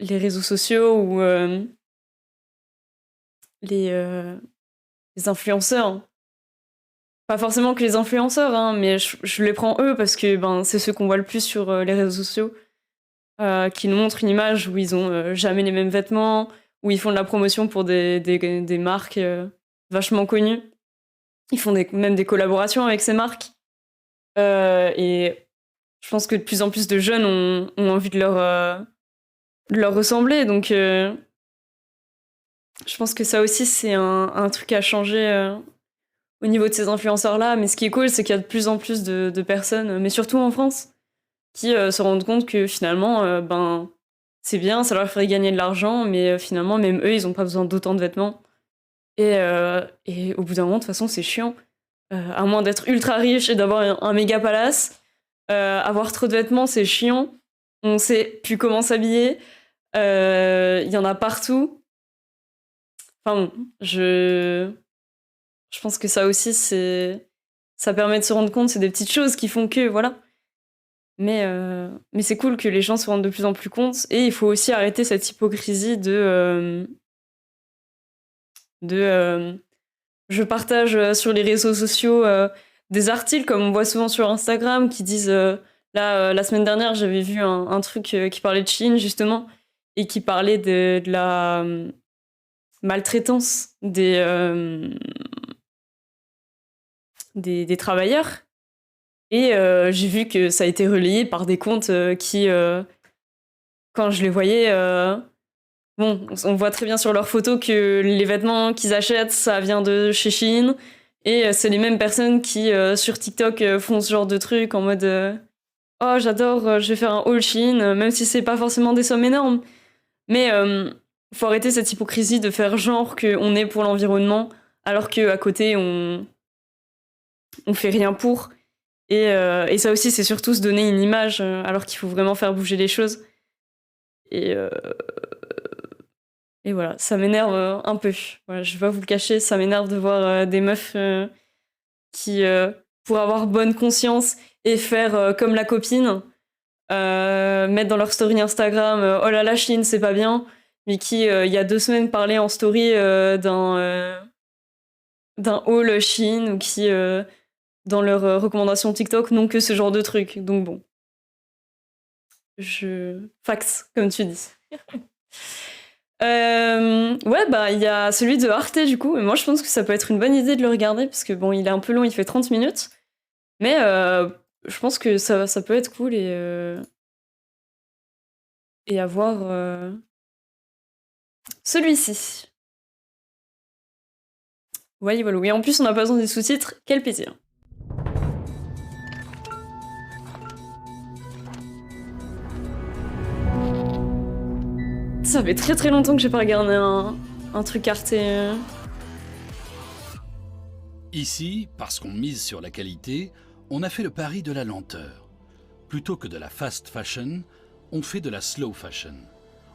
réseaux sociaux ou les influenceurs. Pas forcément que les influenceurs, hein, mais je les prends eux parce que c'est ceux qu'on voit le plus sur les réseaux sociaux, qui nous montrent une image où ils ont jamais les mêmes vêtements, où ils font de la promotion pour des marques vachement connues. Ils font même des collaborations avec ces marques. Et je pense que de plus en plus de jeunes ont envie de leur ressembler. Donc, je pense que ça aussi, c'est un truc à changer au niveau de ces influenceurs-là. Mais ce qui est cool, c'est qu'il y a de plus en plus de personnes, mais surtout en France, qui se rendent compte que finalement, c'est bien, ça leur ferait gagner de l'argent, mais finalement, même eux, ils n'ont pas besoin d'autant de vêtements. Et au bout d'un moment, de toute façon, c'est chiant. À moins d'être ultra riche et d'avoir un méga palace, avoir trop de vêtements, c'est chiant. On sait plus comment s'habiller. Il y en a partout. Enfin bon, je pense que ça aussi, ça permet de se rendre compte, c'est des petites choses qui font que, voilà. Mais c'est cool que les gens se rendent de plus en plus compte. Et il faut aussi arrêter cette hypocrisie de je partage sur les réseaux sociaux des articles, comme on voit souvent sur Instagram, qui disent... la semaine dernière, j'avais vu un truc qui parlait de Chine, justement, et qui parlait de la maltraitance des travailleurs. Et j'ai vu que ça a été relayé par des comptes qui, quand je les voyais... on voit très bien sur leurs photos que les vêtements qu'ils achètent, ça vient de chez Shein. Et c'est les mêmes personnes qui, sur TikTok, font ce genre de trucs en mode oh, j'adore, je vais faire un haul Shein, même si c'est pas forcément des sommes énormes. Mais faut arrêter cette hypocrisie de faire genre qu'on est pour l'environnement, alors qu'à côté, on fait rien pour. Et ça aussi, c'est surtout se donner une image, alors qu'il faut vraiment faire bouger les choses. Et voilà, ça m'énerve un peu. Voilà, je vais pas vous le cacher, ça m'énerve de voir des meufs qui, pour avoir bonne conscience et faire comme la copine, mettre dans leur story Instagram oh là là, Shein, c'est pas bien, mais qui, il y a 2 semaines, parlait en story d'un haul Shein, ou qui, dans leurs recommandations TikTok, n'ont que ce genre de trucs. Donc bon. Fax, comme tu dis. Ouais, il y a celui de Arte, du coup, et moi je pense que ça peut être une bonne idée de le regarder, parce que bon, il est un peu long, il fait 30 minutes, mais je pense que ça peut être cool et à voir celui-ci. Voilà, voilà. Et en plus, on n'a pas besoin des sous-titres, quel plaisir. Ça fait très très longtemps que j'ai pas regardé un truc Arte. Ici, parce qu'on mise sur la qualité, on a fait le pari de la lenteur. Plutôt que de la fast fashion, on fait de la slow fashion.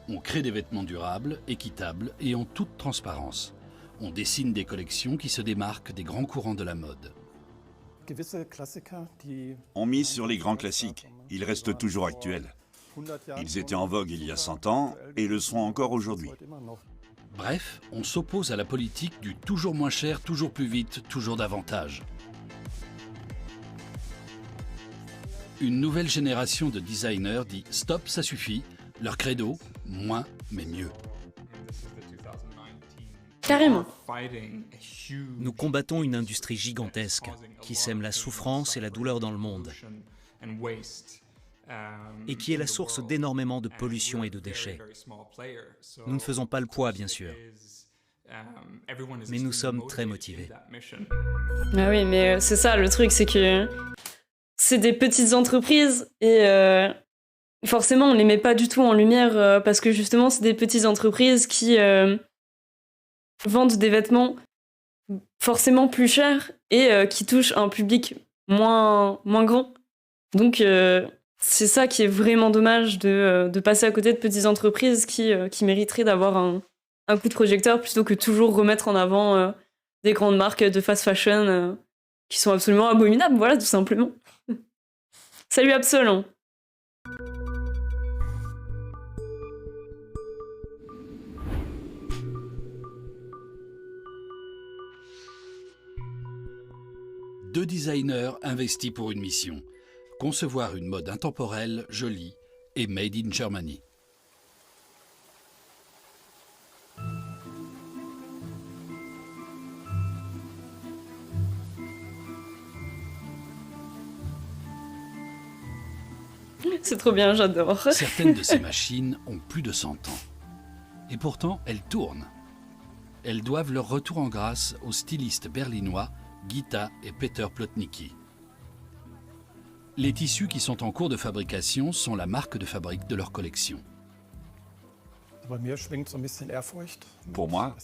On crée des vêtements durables, équitables et en toute transparence. On dessine des collections qui se démarquent des grands courants de la mode. On mise sur les grands classiques. Ils restent toujours actuels. Ils étaient en vogue il y a 100 ans et le sont encore aujourd'hui. Bref, on s'oppose à la politique du toujours moins cher, toujours plus vite, toujours davantage. Une nouvelle génération de designers dit « Stop, ça suffit ». Leur credo, moins mais mieux. Carrément. Nous combattons une industrie gigantesque qui sème la souffrance et la douleur dans le monde et qui est la source d'énormément de pollution et de déchets. Nous ne faisons pas le poids, bien sûr, mais nous sommes très motivés. Ah oui, mais c'est ça le truc, c'est que c'est des petites entreprises et forcément on les met pas du tout en lumière parce que justement c'est des petites entreprises qui vendent des vêtements forcément plus chers et qui touchent un public moins grand. Donc c'est ça qui est vraiment dommage de passer à côté de petites entreprises qui mériteraient d'avoir un coup de projecteur plutôt que toujours remettre en avant des grandes marques de fast fashion qui sont absolument abominables, voilà, tout simplement. Salut Absol, hein. Deux designers investis pour une mission. Concevoir une mode intemporelle, jolie et made in Germany. C'est trop bien, j'adore. Certaines de ces machines ont plus de 100 ans. Et pourtant, elles tournent. Elles doivent leur retour en grâce aux stylistes berlinois Gita et Peter Plotnicki. Les tissus qui sont en cours de fabrication sont la marque de fabrique de leur collection. Pour moi,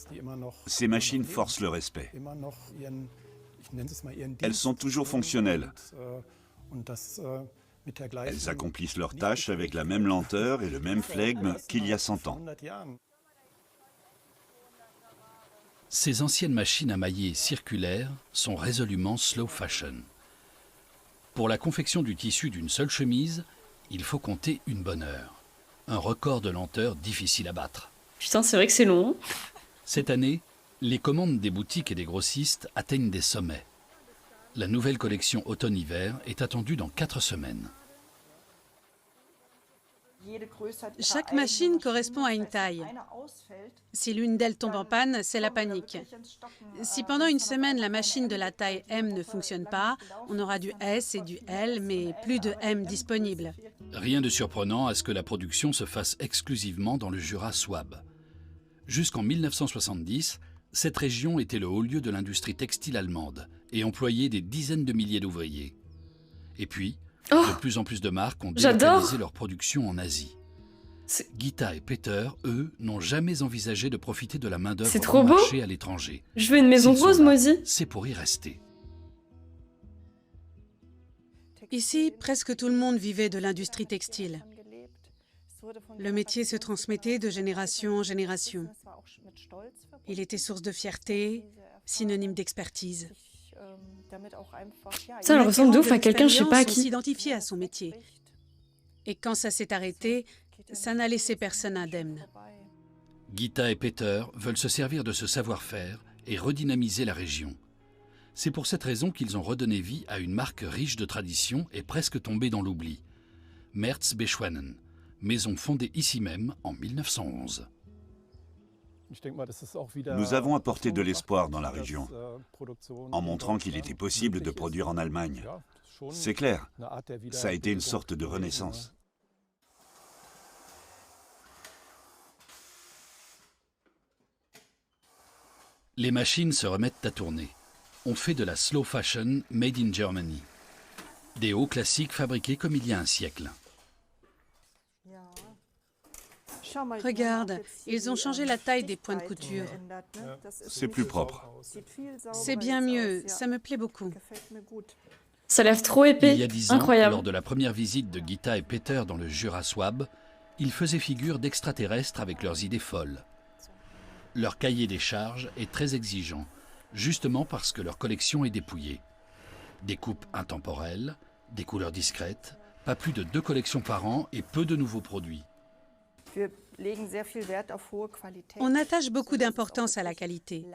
ces machines forcent le respect. Elles sont toujours fonctionnelles. Elles accomplissent leurs tâches avec la même lenteur et le même flegme qu'il y a 100 ans. Ces anciennes machines à mailler circulaires sont résolument slow fashion. Pour la confection du tissu d'une seule chemise, il faut compter une bonne heure. Un record de lenteur difficile à battre. Putain, c'est vrai que c'est long. Cette année, les commandes des boutiques et des grossistes atteignent des sommets. La nouvelle collection automne-hiver est attendue dans 4 semaines. Chaque machine correspond à une taille. Si l'une d'elles tombe en panne, c'est la panique. Si pendant une semaine la machine de la taille M ne fonctionne pas, on aura du S et du L, mais plus de M disponibles. Rien de surprenant à ce que la production se fasse exclusivement dans le Jura Souabe. Jusqu'en 1970, cette région était le haut lieu de l'industrie textile allemande et employait des dizaines de milliers d'ouvriers. Et puis, de plus en plus de marques ont délocalisé leur production en Asie. Gita et Peter, eux, n'ont jamais envisagé de profiter de la main-d'œuvre bon marché à l'étranger. Je veux une maison rose, moi aussi. C'est pour y rester. Ici, presque tout le monde vivait de l'industrie textile. Le métier se transmettait de génération en génération. Il était source de fierté, synonyme d'expertise. Ça elle ressemble de ouf à quelqu'un, je sais pas à qui. S'identifier à son métier. Et quand ça s'est arrêté, ça n'a laissé personne indemne. Gita et Peter veulent se servir de ce savoir-faire et redynamiser la région. C'est pour cette raison qu'ils ont redonné vie à une marque riche de tradition et presque tombée dans l'oubli. Merz Beschwanen, maison fondée ici même en 1911. Nous avons apporté de l'espoir dans la région, en montrant qu'il était possible de produire en Allemagne. C'est clair, ça a été une sorte de renaissance. Les machines se remettent à tourner. On fait de la slow fashion made in Germany. Des hauts classiques fabriqués comme il y a un siècle. Regarde, ils ont changé la taille des points de couture. C'est plus propre. C'est bien mieux, ça me plaît beaucoup. Ça a l'air trop épais, il y a 10 ans, incroyable. Lors de la première visite de Gita et Peter dans le Jura Souabe, ils faisaient figure d'extraterrestres avec leurs idées folles. Leur cahier des charges est très exigeant, justement parce que leur collection est dépouillée. Des coupes intemporelles, des couleurs discrètes, Pas plus de 2 collections par an et peu de nouveaux produits. On attache beaucoup d'importance à la qualité.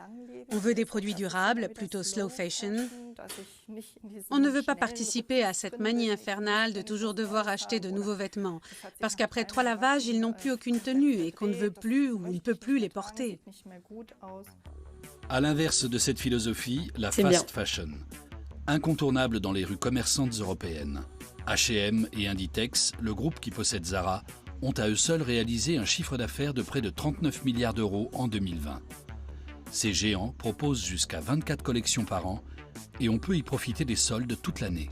On veut des produits durables, plutôt slow fashion. On ne veut pas participer à cette manie infernale de toujours devoir acheter de nouveaux vêtements, parce qu'après 3 lavages, ils n'ont plus aucune tenue et qu'on ne veut plus ou ne peut plus les porter. À l'inverse de cette philosophie, la fast fashion, incontournable dans les rues commerçantes européennes. H&M et Inditex, le groupe qui possède Zara, ont à eux seuls réalisé un chiffre d'affaires de près de 39 milliards d'euros en 2020. Ces géants proposent jusqu'à 24 collections par an et on peut y profiter des soldes toute l'année.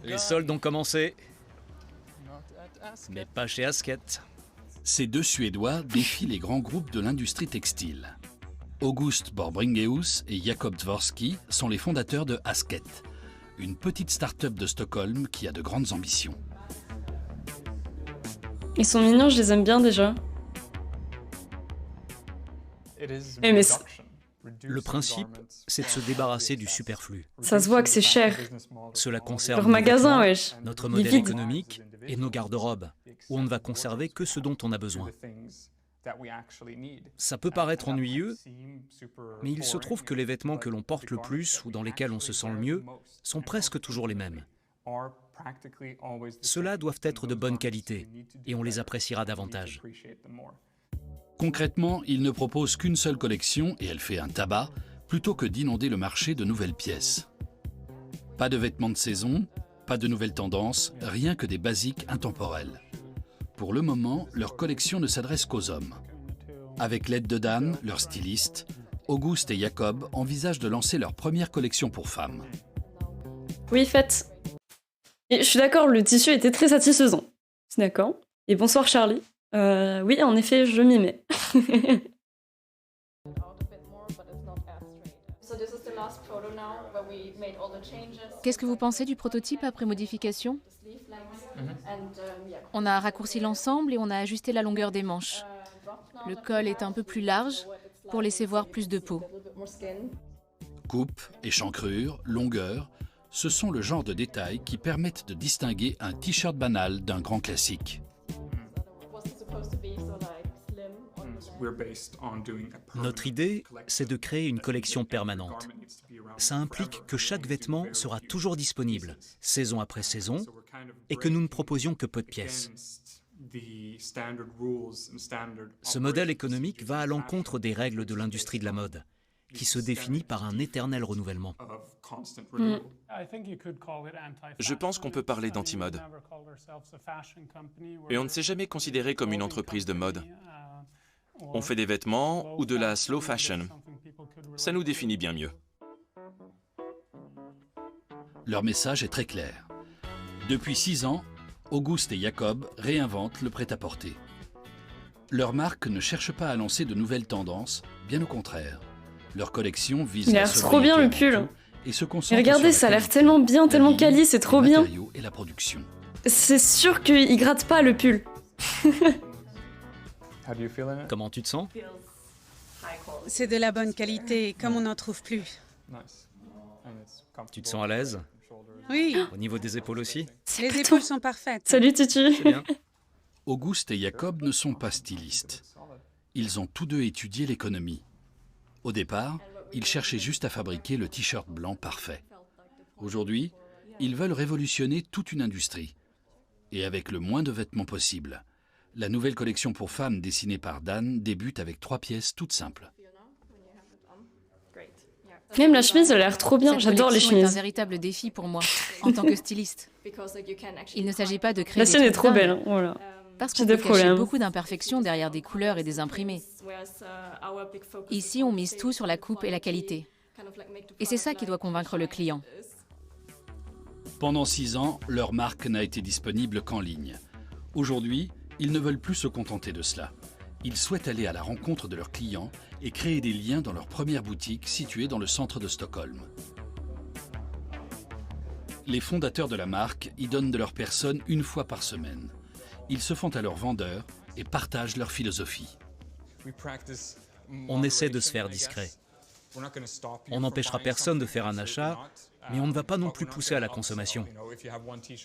Les soldes ont commencé, mais pas chez Asket. Ces 2 Suédois défient les grands groupes de l'industrie textile. August Borbringeus et Jakob Dvorsky sont les fondateurs de Asket, une petite start-up de Stockholm qui a de grandes ambitions. Ils sont mignons, je les aime bien déjà. Mais le principe, c'est de se débarrasser du superflu. Ça se voit que c'est cher. Cela concerne leur magasin, wesh. Notre modèle économique et nos garde-robes, où on ne va conserver que ce dont on a besoin. Ça peut paraître ennuyeux, mais il se trouve que les vêtements que l'on porte le plus ou dans lesquels on se sent le mieux sont presque toujours les mêmes. Ceux-là doivent être de bonne qualité et on les appréciera davantage. Concrètement, ils ne proposent qu'une seule collection et elle fait un tabac, plutôt que d'inonder le marché de nouvelles pièces. Pas de vêtements de saison, pas de nouvelles tendances, rien que des basiques intemporels. Pour le moment, leur collection ne s'adresse qu'aux hommes. Avec l'aide de Dan, leur styliste, August et Jakob envisagent de lancer leur première collection pour femmes. Oui, faites. Et je suis d'accord, le tissu était très satisfaisant. C'est d'accord. Et bonsoir Charlie. Oui, en effet, je m'y mets. Qu'est-ce que vous pensez du prototype après modification ? On a raccourci l'ensemble et on a ajusté la longueur des manches. Le col est un peu plus large pour laisser voir plus de peau. Coupe, échancrure, longueur, ce sont le genre de détails qui permettent de distinguer un t-shirt banal d'un grand classique. Notre idée, c'est de créer une collection permanente. Ça implique que chaque vêtement sera toujours disponible, saison après saison, et que nous ne proposions que peu de pièces. Ce modèle économique va à l'encontre des règles de l'industrie de la mode, qui se définit par un éternel renouvellement. Je pense qu'on peut parler d'anti-mode. Et on ne s'est jamais considéré comme une entreprise de mode. On fait des vêtements ou de la slow fashion. Ça nous définit bien mieux. Leur message est très clair. Depuis 6 ans, August et Jakob réinventent le prêt-à-porter. Leur marque ne cherche pas à lancer de nouvelles tendances, bien au contraire. Leur collection vise il a l'air trop bien le pull. Et se concentre regardez, ça a l'air tellement bien, tellement quali, c'est trop bien. Et la production. C'est sûr qu'il gratte pas le pull. Comment tu te sens? C'est de la bonne qualité, comme on n'en trouve plus. Tu te sens à l'aise? Oui. Au niveau des épaules aussi? Les épaules sont parfaites. Salut Tutu. C'est bien. August et Jakob ne sont pas stylistes. Ils ont tous deux étudié l'économie. Au départ, ils cherchaient juste à fabriquer le t-shirt blanc parfait. Aujourd'hui, ils veulent révolutionner toute une industrie. Et avec le moins de vêtements possible. La nouvelle collection pour femmes dessinée par Dan débute avec 3 pièces toutes simples. Même la chemise, elle a l'air trop bien. J'adore les chemises. C'est un véritable défi pour moi, en tant que styliste. Il ne s'agit pas de créer la des sienne est trucs trop belle. dingues, Voilà. parce qu'on peut cacher beaucoup d'imperfections derrière des couleurs et des imprimés. Ici, on mise tout sur la coupe et la qualité. Et c'est ça qui doit convaincre le client. Pendant 6 ans, leur marque n'a été disponible qu'en ligne. Aujourd'hui, ils ne veulent plus se contenter de cela. Ils souhaitent aller à la rencontre de leurs clients et créer des liens dans leur première boutique située dans le centre de Stockholm. Les fondateurs de la marque y donnent de leur personne 1 fois par semaine. Ils se font à leurs vendeurs et partagent leur philosophie. On essaie de se faire discret. On n'empêchera personne de faire un achat, mais on ne va pas non plus pousser à la consommation.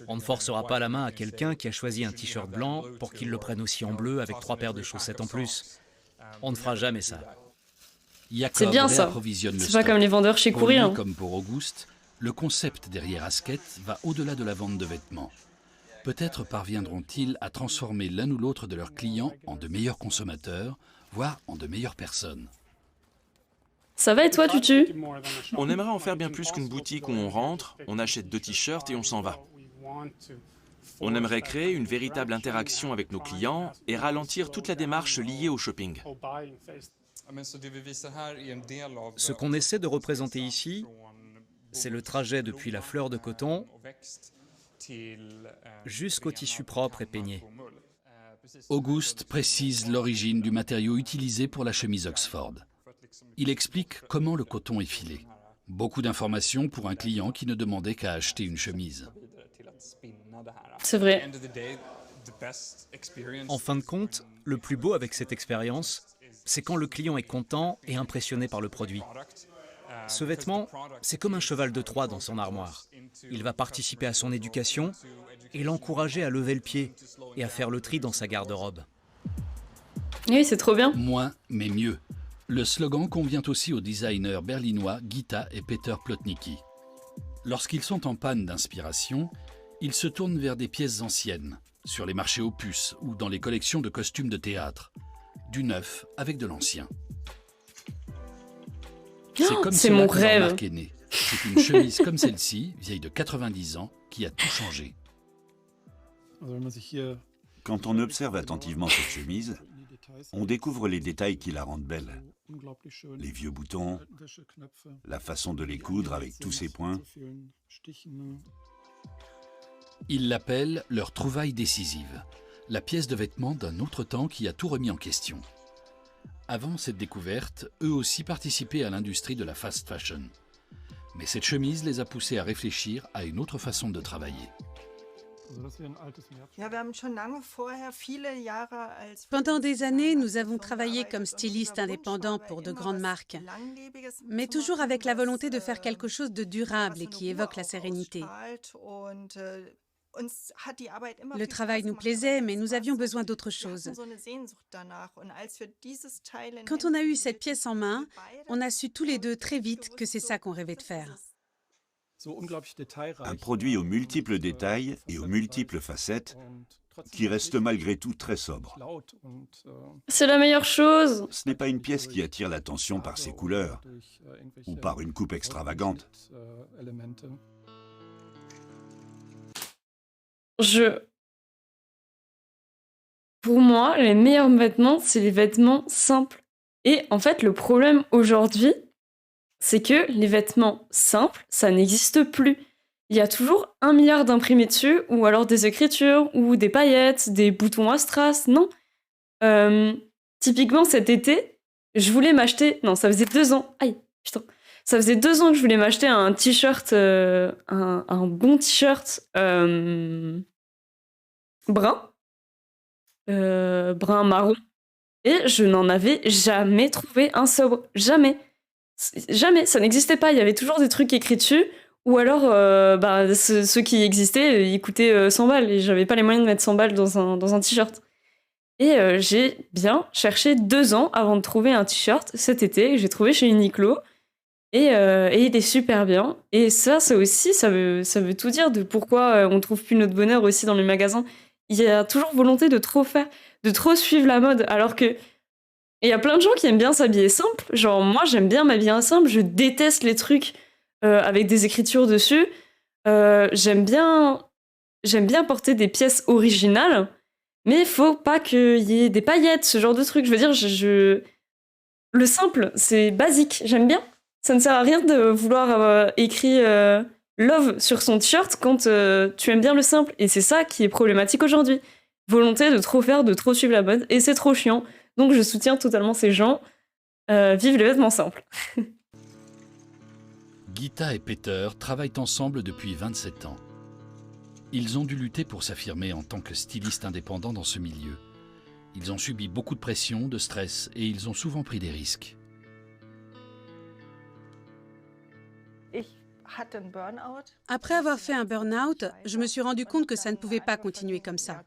On ne forcera pas la main à quelqu'un qui a choisi un t-shirt blanc pour qu'il le prenne aussi en bleu avec 3 paires de chaussettes en plus. On ne fera jamais ça. C'est bien ça. C'est pas comme les vendeurs chez Pour lui, Courir. comme pour Auguste, le concept derrière Asket va au-delà de la vente de vêtements. Peut-être parviendront-ils à transformer l'un ou l'autre de leurs clients en de meilleurs consommateurs, voire en de meilleures personnes. Ça va et toi, Tutu? On aimerait en faire bien plus qu'une boutique où on rentre, on achète 2 t-shirts et on s'en va. On aimerait créer une véritable interaction avec nos clients et ralentir toute la démarche liée au shopping. Ce qu'on essaie de représenter ici, c'est le trajet depuis la fleur de coton jusqu'au tissu propre et peigné. Auguste précise l'origine du matériau utilisé pour la chemise Oxford. Il explique comment le coton est filé. Beaucoup d'informations pour un client qui ne demandait qu'à acheter une chemise. C'est vrai. En fin de compte, le plus beau avec cette expérience, c'est quand le client est content et impressionné par le produit. Ce vêtement, c'est comme un cheval de Troie dans son armoire. Il va participer à son éducation et l'encourager à lever le pied et à faire le tri dans sa garde-robe. Oui, c'est trop bien. Moins, mais mieux. Le slogan convient aussi aux designers berlinois Gita et Peter Plotnicki. Lorsqu'ils sont en panne d'inspiration, ils se tournent vers des pièces anciennes, sur les marchés aux puces ou dans les collections de costumes de théâtre. Du neuf avec de l'ancien. C'est comme c'est cela mon que leur rêve. marque est née. C'est une chemise comme celle-ci, vieille de 90 ans, qui a tout changé. Quand on observe attentivement cette chemise, on découvre les détails qui la rendent belle. Les vieux boutons, la façon de les coudre avec tous ces points. Ils l'appellent leur trouvaille décisive, la pièce de vêtement d'un autre temps qui a tout remis en question. Avant cette découverte, eux aussi participaient à l'industrie de la fast fashion. Mais cette chemise les a poussés à réfléchir à une autre façon de travailler. Pendant des années, nous avons travaillé comme stylistes indépendants pour de grandes marques, mais toujours avec la volonté de faire quelque chose de durable et qui évoque la sérénité. Le travail nous plaisait, mais nous avions besoin d'autre chose. Quand on a eu cette pièce en main, on a su tous les deux très vite que c'est ça qu'on rêvait de faire. Un produit aux multiples détails et aux multiples facettes qui reste malgré tout très sobre. C'est la meilleure chose. Ce n'est pas une pièce qui attire l'attention par ses couleurs ou par une coupe extravagante. Pour moi, les meilleurs vêtements, c'est les vêtements simples. Et en fait, le problème aujourd'hui, c'est que les vêtements simples, ça n'existe plus. Il y a toujours 1 milliard d'imprimés dessus, ou alors des écritures, ou des paillettes, des boutons à strass. Non. Typiquement, cet été, je voulais m'acheter... Non, ça faisait 2 ans. Aïe, putain. Ça faisait 2 ans que je voulais m'acheter un t-shirt, un bon t-shirt brun marron. Et je n'en avais jamais trouvé un sobre. Jamais. Jamais. Ça n'existait pas. Il y avait toujours des trucs écrits dessus. Ou alors, ceux qui existaient, ils coûtaient 100 balles. Et j'avais pas les moyens de mettre 100 balles dans un t-shirt. Et j'ai bien cherché 2 ans avant de trouver un t-shirt cet été. Que j'ai trouvé chez Uniqlo. Et il est super bien. Et ça aussi, ça veut tout dire de pourquoi on trouve plus notre bonheur aussi dans les magasins. Il y a toujours volonté de trop faire, de trop suivre la mode. Alors que il y a plein de gens qui aiment bien s'habiller simple. Genre, moi, j'aime bien m'habiller simple. Je déteste les trucs avec des écritures dessus. J'aime bien porter des pièces originales. Mais il faut pas qu'il y ait des paillettes, ce genre de trucs. Je veux dire, le simple, c'est basique. J'aime bien. Ça ne sert à rien de vouloir écrire love sur son t-shirt quand tu aimes bien le simple. Et c'est ça qui est problématique aujourd'hui. Volonté de trop faire, de trop suivre la mode. Et c'est trop chiant. Donc je soutiens totalement ces gens. Vive les vêtements simples. Gita et Peter travaillent ensemble depuis 27 ans. Ils ont dû lutter pour s'affirmer en tant que stylistes indépendants dans ce milieu. Ils ont subi beaucoup de pression, de stress et ils ont souvent pris des risques. Après avoir fait un burn-out, je me suis rendu compte que ça ne pouvait pas continuer comme ça.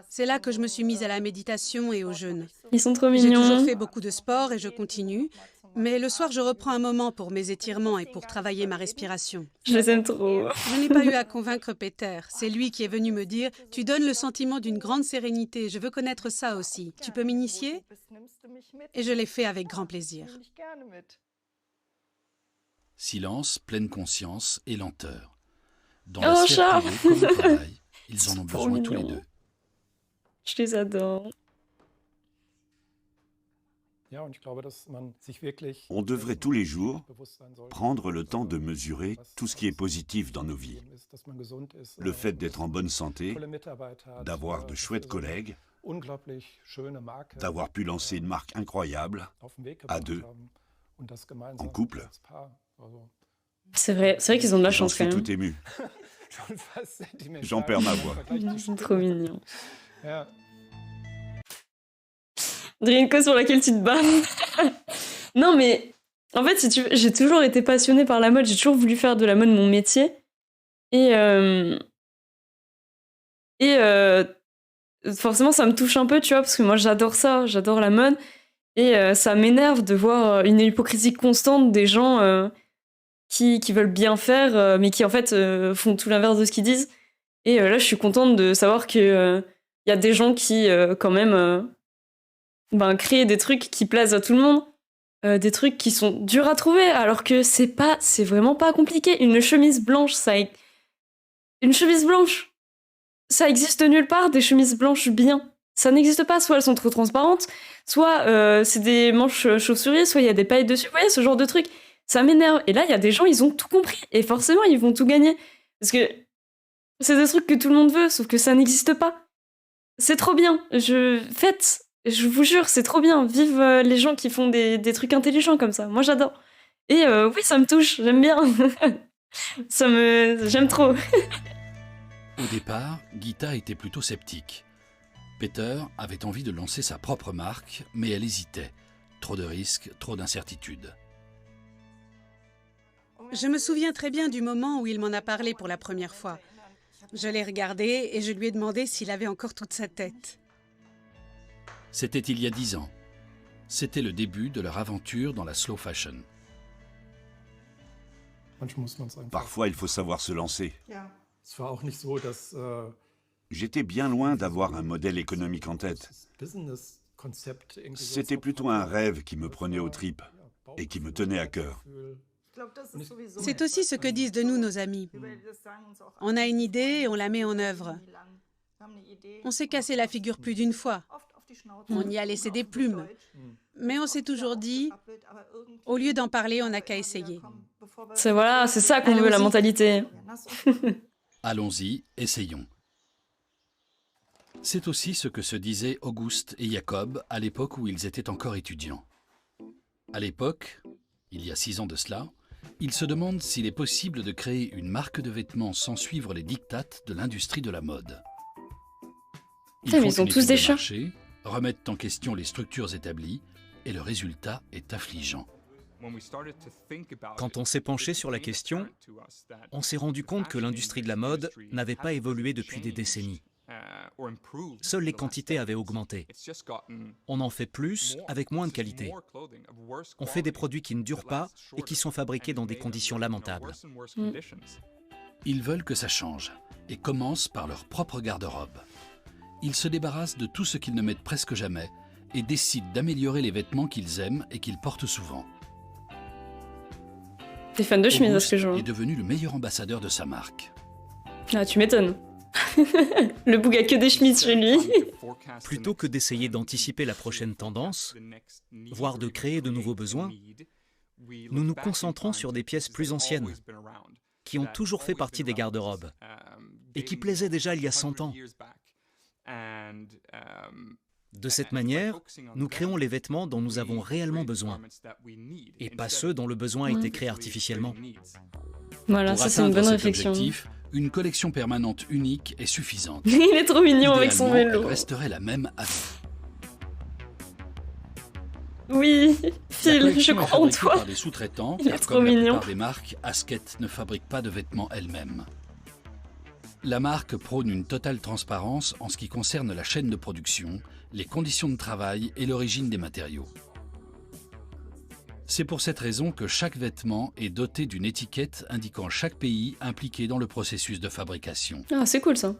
C'est là que je me suis mise à la méditation et au jeûne. Ils sont trop J'ai mignons. toujours fait beaucoup de sport et je continue, mais le soir je reprends un moment pour mes étirements et pour travailler ma respiration. Je les aime trop. Je n'ai pas eu à convaincre Peter, c'est lui qui est venu me dire « Tu donnes le sentiment d'une grande sérénité, je veux connaître ça aussi. Tu peux m'initier ?» Et je l'ai fait avec grand plaisir. Silence, pleine conscience et lenteur. Dans Oh, la sphère chat. privée comme au travail, ils en ont Trop besoin tous les mignon. deux. Je les adore. On devrait tous les jours prendre le temps de mesurer tout ce qui est positif dans nos vies. Le fait d'être en bonne santé, d'avoir de chouettes collègues, d'avoir pu lancer une marque incroyable, à deux, en couple. C'est vrai qu'ils ont de la J'en chance suis quand même. tout ému. J'en perds ma voix. Ils sont trop mignons. Drinko sur laquelle tu te bats. Non mais, en fait, si tu veux, j'ai toujours été passionnée par la mode, j'ai toujours voulu faire de la mode mon métier. Et forcément, ça me touche un peu, tu vois, parce que moi, j'adore ça, j'adore la mode. Et ça m'énerve de voir une hypocrisie constante des gens qui veulent bien faire, mais qui, en fait, font tout l'inverse de ce qu'ils disent. Et là, je suis contente de savoir qu'il y a des gens qui, quand même, créent des trucs qui plaisent à tout le monde. Des trucs qui sont durs à trouver, alors que c'est vraiment pas compliqué. Une chemise blanche, ça existe nulle part, des chemises blanches bien. Ça n'existe pas, soit elles sont trop transparentes, soit c'est des manches chauve-souris, soit il y a des paillettes dessus. Vous voyez, ce genre de truc, ça m'énerve. Et là, il y a des gens, ils ont tout compris. Et forcément, ils vont tout gagner. Parce que c'est des trucs que tout le monde veut, sauf que ça n'existe pas. C'est trop bien. Faites, je vous jure, c'est trop bien. Vive les gens qui font des trucs intelligents comme ça. Moi, j'adore. Et oui, ça me touche, j'aime bien. J'aime trop. Au départ, Gita était plutôt sceptique. Peter avait envie de lancer sa propre marque, mais elle hésitait. Trop de risques, trop d'incertitudes. Je me souviens très bien du moment où il m'en a parlé pour la première fois. Je l'ai regardé et je lui ai demandé s'il avait encore toute sa tête. C'était il y a 10 ans. C'était le début de leur aventure dans la slow fashion. Parfois, il faut savoir se lancer. J'étais bien loin d'avoir un modèle économique en tête. C'était plutôt un rêve qui me prenait aux tripes et qui me tenait à cœur. C'est aussi ce que disent de nous nos amis. On a une idée et on la met en œuvre. On s'est cassé la figure plus d'une fois. On y a laissé des plumes. Mais on s'est toujours dit, au lieu d'en parler, on n'a qu'à essayer. C'est ça qu'on veut, la mentalité. Allons-y, essayons. C'est aussi ce que se disaient Auguste et Jacob à l'époque où ils étaient encore étudiants. À l'époque, il y a 6 ans de cela, ils se demandent s'il est possible de créer une marque de vêtements sans suivre les diktats de l'industrie de la mode. Ils ont tous des chats. Remettent en question les structures établies et le résultat est affligeant. Quand on s'est penché sur la question, on s'est rendu compte que l'industrie de la mode n'avait pas évolué depuis des décennies. Seules les quantités avaient augmenté. On en fait plus avec moins de qualité. On fait des produits qui ne durent pas et qui sont fabriqués dans des conditions lamentables. Ils veulent que ça change et commencent par leur propre garde-robe. Ils se débarrassent de tout ce qu'ils ne mettent presque jamais et décident d'améliorer les vêtements qu'ils aiment et qu'ils portent souvent. T'es fan de chemise, à ce que je vois. Est devenu le meilleur ambassadeur de sa marque. Ah, tu m'étonnes. Le bouc a que des chemises chez lui. Plutôt que d'essayer d'anticiper la prochaine tendance, voire de créer de nouveaux besoins, nous nous concentrons sur des pièces plus anciennes, qui ont toujours fait partie des garde-robes, et qui plaisaient déjà il y a 100 ans. De cette manière, nous créons les vêtements dont nous avons réellement besoin, et pas ceux dont le besoin a été créé artificiellement. Voilà, pour ça c'est une bonne réflexion. Une collection permanente unique est suffisante. Il est trop mignon avec son Idéalement, vélo. Elle resterait la même à vie. Oui, La Phil, je collection est crois en fabriquée toi. par des sous-traitants, Il est car trop comme la mignon. plupart des marques, Asket ne fabrique pas de vêtements elle-même. La marque prône une totale transparence en ce qui concerne la chaîne de production, les conditions de travail et l'origine des matériaux. C'est pour cette raison que chaque vêtement est doté d'une étiquette indiquant chaque pays impliqué dans le processus de fabrication. Ah, c'est cool ça.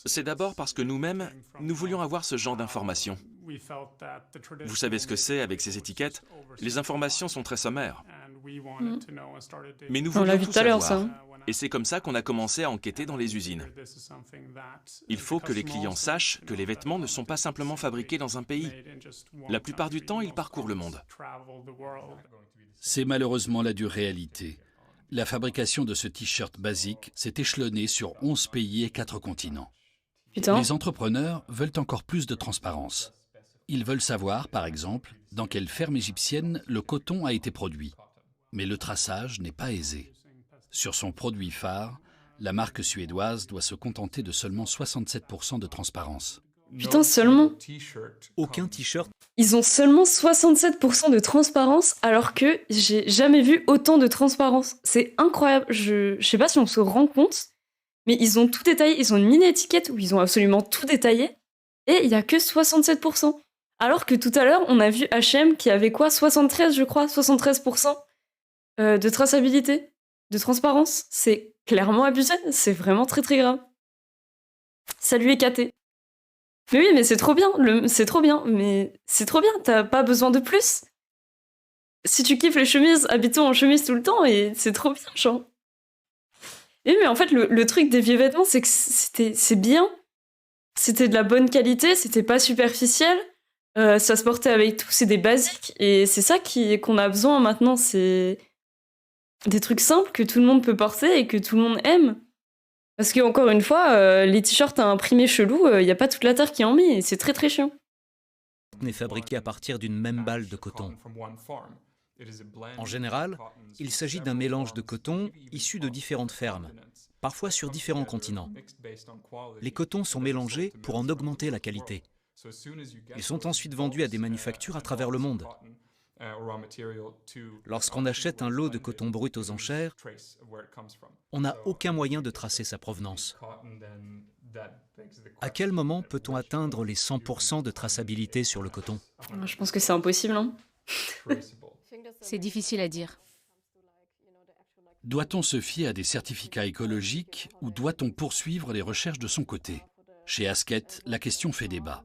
C'est d'abord parce que nous-mêmes, nous voulions avoir ce genre d'informations. Vous savez ce que c'est avec ces étiquettes? Les informations sont très sommaires. Mais nous On l'a voulions vu tout tout à l'heure, savoir. ça. Et c'est comme ça qu'on a commencé à enquêter dans les usines. Il faut que les clients sachent que les vêtements ne sont pas simplement fabriqués dans un pays. La plupart du temps, ils parcourent le monde. C'est malheureusement la dure réalité. La fabrication de ce t-shirt basique s'est échelonnée sur 11 pays et 4 continents. Putain. Les entrepreneurs veulent encore plus de transparence. Ils veulent savoir, par exemple, dans quelle ferme égyptienne le coton a été produit. Mais le traçage n'est pas aisé. Sur son produit phare, la marque suédoise doit se contenter de seulement 67% de transparence. Putain, seulement. Aucun t-shirt. Ils ont seulement 67% de transparence alors que j'ai jamais vu autant de transparence. C'est incroyable. Je sais pas si on se rend compte, mais ils ont tout détaillé. Ils ont une mini-étiquette où ils ont absolument tout détaillé et il y a que 67%. Alors que tout à l'heure, on a vu H&M qui avait quoi? 73, je crois, 73% de traçabilité, de transparence. C'est clairement abusé. C'est vraiment très très grave. Salut EKT. Mais oui, mais c'est trop bien, c'est trop bien, mais c'est trop bien, t'as pas besoin de plus. Si tu kiffes les chemises, habite-toi en chemise tout le temps et c'est trop bien, genre. Et mais en fait, le truc des vieux vêtements, c'est que c'est bien, c'était de la bonne qualité, c'était pas superficiel, ça se portait avec tout, c'est des basiques, et c'est ça qu'on a besoin maintenant, c'est des trucs simples que tout le monde peut porter et que tout le monde aime. Parce que encore une fois, les t-shirts à imprimer chelou, il n'y a pas toute la terre qui en met, et c'est très très chiant. N'est fabriqué à partir d'une même balle de coton. En général, il s'agit d'un mélange de coton issu de différentes fermes, parfois sur différents continents. Les cotons sont mélangés pour en augmenter la qualité. Ils sont ensuite vendus à des manufactures à travers le monde. Lorsqu'on achète un lot de coton brut aux enchères, on n'a aucun moyen de tracer sa provenance. À quel moment peut-on atteindre les 100% de traçabilité sur le coton? Je pense que c'est impossible, hein. C'est difficile à dire. Doit-on se fier à des certificats écologiques ou doit-on poursuivre les recherches de son côté? Chez Asket, la question fait débat.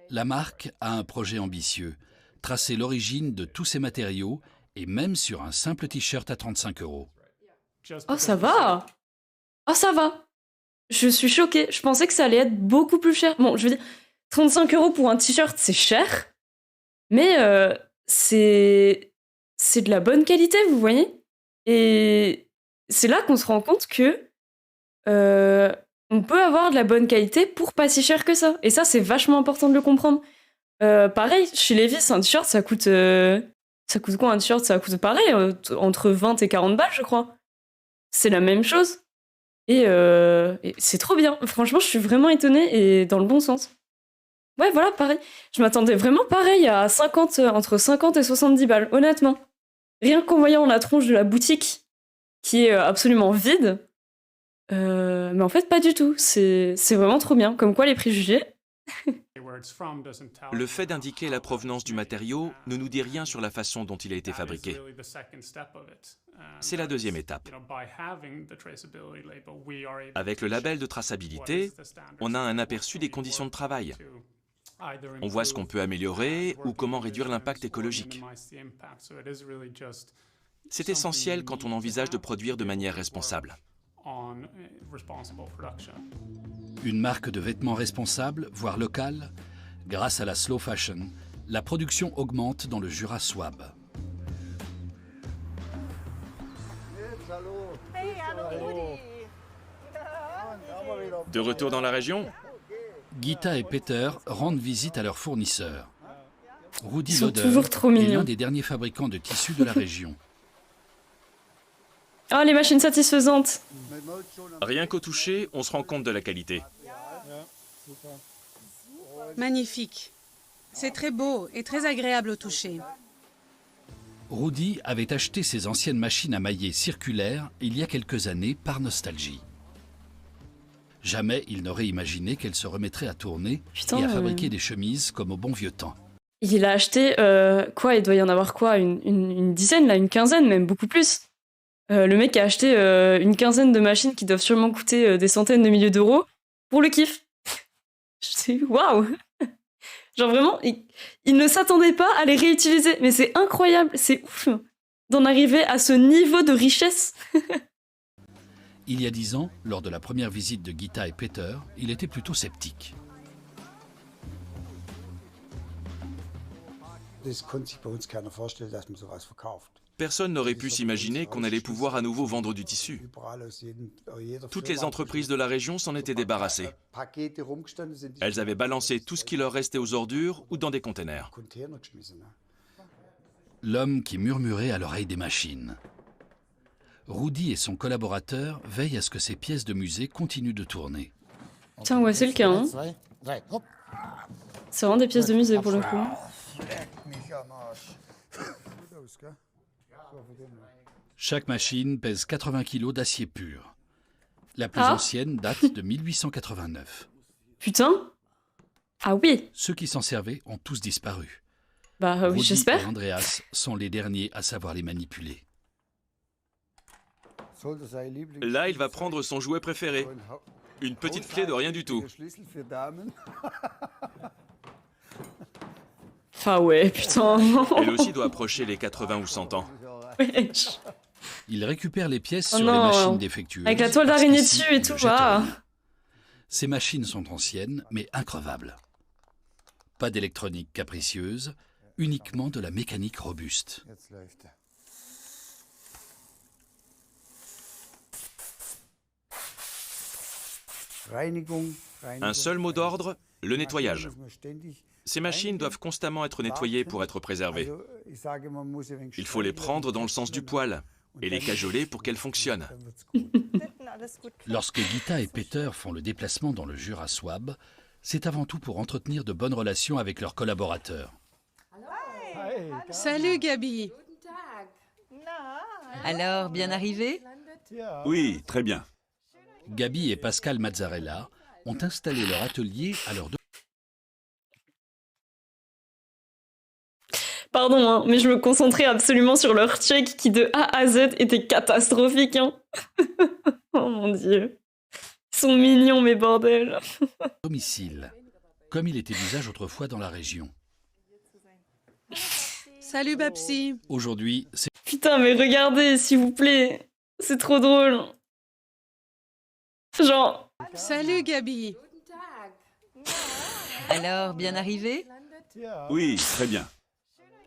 La marque a un projet ambitieux, tracer l'origine de tous ces matériaux et même sur un simple t-shirt à 35 €. Oh, ça va! Oh, ça va! Je suis choquée. Je pensais que ça allait être beaucoup plus cher. Bon, je veux dire, 35 € pour un t-shirt, c'est cher. Mais c'est de la bonne qualité, vous voyez? Et c'est là qu'on se rend compte que on peut avoir de la bonne qualité pour pas si cher que ça. Et ça, c'est vachement important de le comprendre. Pareil, chez Levi's, un t-shirt, ça coûte quoi un t-shirt? Ça coûte pareil, entre 20 et 40 balles, je crois. C'est la même chose. Et c'est trop bien. Franchement, je suis vraiment étonnée et dans le bon sens. Ouais, voilà, pareil. Je m'attendais vraiment pareil à entre 50 et 70 balles, honnêtement. Rien qu'en voyant la tronche de la boutique, qui est absolument vide. Mais en fait, pas du tout. C'est vraiment trop bien. Comme quoi, les préjugés... Le fait d'indiquer la provenance du matériau ne nous dit rien sur la façon dont il a été fabriqué. C'est la deuxième étape. Avec le label de traçabilité, on a un aperçu des conditions de travail. On voit ce qu'on peut améliorer ou comment réduire l'impact écologique. C'est essentiel quand on envisage de produire de manière responsable. Une marque de vêtements responsable, voire locale, grâce à la slow fashion, la production augmente dans le Jura Souabe. De retour dans la région, Gita et Peter rendent visite à leurs fournisseurs. Rudy Ils sont Loder toujours trop est mignons. l'un des derniers fabricants de tissus de la région. Oh, les machines satisfaisantes! rien qu'au toucher, on se rend compte de la qualité. Magnifique. C'est très beau et très agréable au toucher. Rudy avait acheté ses anciennes machines à mailler circulaires il y a quelques années par nostalgie. Jamais il n'aurait imaginé qu'elle se remettrait à tourner et à fabriquer des chemises comme au bon vieux temps. Il a acheté, quoi, il doit y en avoir quoi, une dizaine, là, une quinzaine, même beaucoup plus. Le mec a acheté une quinzaine de machines qui doivent sûrement coûter des centaines de milliers d'euros pour le kiff. Je dis, waouh! Genre vraiment, il ne s'attendait pas à les réutiliser. Mais c'est incroyable, c'est ouf d'en arriver à ce niveau de richesse. Il y a 10 ans, lors de la première visite de Gita et Peter, il était plutôt sceptique. Personne n'aurait pu s'imaginer qu'on allait pouvoir à nouveau vendre du tissu. Toutes les entreprises de la région s'en étaient débarrassées. Elles avaient balancé tout ce qui leur restait aux ordures ou dans des containers. L'homme qui murmurait à l'oreille des machines. Rudy et son collaborateur veillent à ce que ces pièces de musée continuent de tourner. Tiens, ouais, c'est le cas. Hein. C'est vraiment des pièces de musée pour le coup. Chaque machine pèse 80 kg d'acier pur. La plus ancienne date de 1889. Putain! Ah oui! Ceux qui s'en servaient ont tous disparu. Bah oui, Rudy j'espère. et Andreas sont les derniers à savoir les manipuler. Là, il va prendre son jouet préféré. Une petite clé de rien du tout. Ah ouais, putain. Elle aussi doit approcher les 80 ou 100 ans. Wesh. Il récupère les pièces sur non, les machines défectueuses. Avec la toile d'araignée dessus et tout, va. Ces machines sont anciennes, mais increvables. Pas d'électronique capricieuse, uniquement de la mécanique robuste. Un seul mot d'ordre, le nettoyage. Ces machines doivent constamment être nettoyées pour être préservées. Il faut les prendre dans le sens du poil et les cajoler pour qu'elles fonctionnent. Lorsque Gita et Peter font le déplacement dans le Jura Swab, c'est avant tout pour entretenir de bonnes relations avec leurs collaborateurs. Salut Gabi. Alors, bien arrivé? Oui, très bien. Gabi et Pascal Mazzarella ont installé leur atelier à leur Pardon, hein, mais je me concentrais absolument sur leur check qui de A à Z était catastrophique. Hein. Oh mon dieu. Ils sont mignons, mes bordels. domicile, comme il était d'usage autrefois dans la région. Salut Babsi. Aujourd'hui, c'est... Putain, mais regardez, s'il vous plaît. C'est trop drôle. Genre... Salut Gabi. Alors, bien arrivé? Oui, très bien.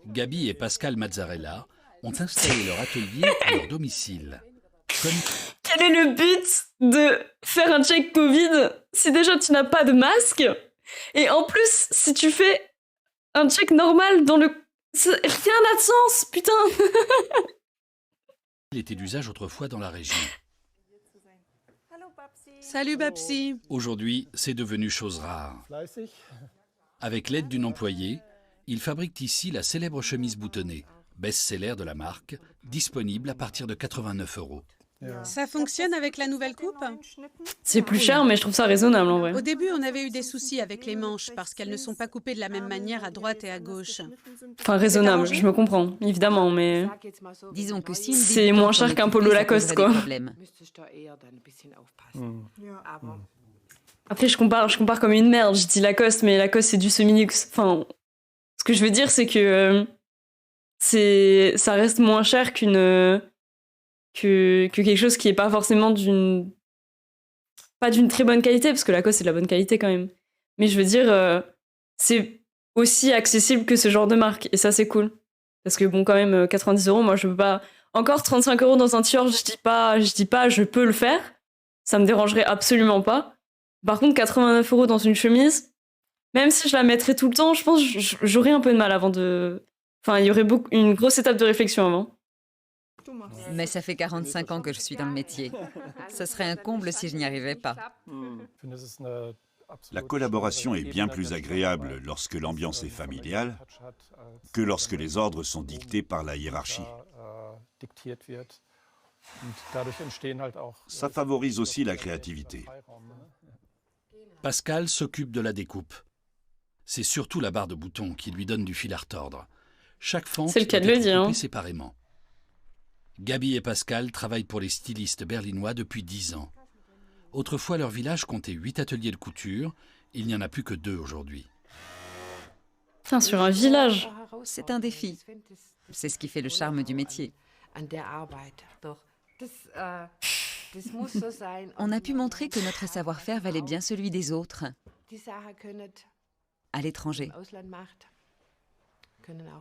Gabi et Pascal Mazzarella ont installé leur atelier à leur domicile. Quel est le but de faire un check Covid si déjà tu n'as pas de masque? Et en plus, si tu fais un check normal dans le... Rien n'a de sens, putain. Il était d'usage autrefois dans la région. Salut Babsi. Aujourd'hui, c'est devenu chose rare. Avec l'aide d'une employée, ils fabriquent ici la célèbre chemise boutonnée, best-seller de la marque, disponible à partir de 89 €. Ça fonctionne avec la nouvelle coupe? C'est plus cher, mais je trouve ça raisonnable en vrai. Au début, on avait eu des soucis avec les manches parce qu'elles ne sont pas coupées de la même manière à droite et à gauche. Enfin, raisonnable, je me comprends, évidemment, mais... Disons que si c'est moins cher qu'un polo Lacoste, quoi. Après, je compare comme une merde. Je dis Lacoste, mais Lacoste, c'est du semi-luxe. Enfin, ce que je veux dire, c'est que ça reste moins cher que quelque chose qui est pas forcément pas d'une très bonne qualité, parce que Lacoste, c'est de la bonne qualité quand même. Mais je veux dire, c'est aussi accessible que ce genre de marque, et ça, c'est cool. Parce que bon, quand même, 90 €, moi, je peux pas... Encore 35 € dans un t-shirt, je dis pas, je peux le faire. Ça me dérangerait absolument pas. Par contre, 89 € dans une chemise, même si je la mettrais tout le temps, je pense que j'aurais un peu de mal avant de... Enfin, il y aurait une grosse étape de réflexion avant. Mais ça fait 45 ans que je suis dans le métier. Ce serait un comble si je n'y arrivais pas. La collaboration est bien plus agréable lorsque l'ambiance est familiale que lorsque les ordres sont dictés par la hiérarchie. Ça favorise aussi la créativité. Pascal s'occupe de la découpe. C'est surtout la barre de bouton qui lui donne du fil à retordre. Chaque fente C'est le cas de doit le être dire, coupée hein. séparément. Gabi et Pascal travaillent pour les stylistes berlinois depuis 10 ans. Autrefois, leur village comptait 8 ateliers de couture. Il n'y en a plus que 2 aujourd'hui. Putain, sur un village. C'est un défi. C'est ce qui fait le charme du métier. On a pu montrer que notre savoir-faire valait bien celui des autres, à l'étranger.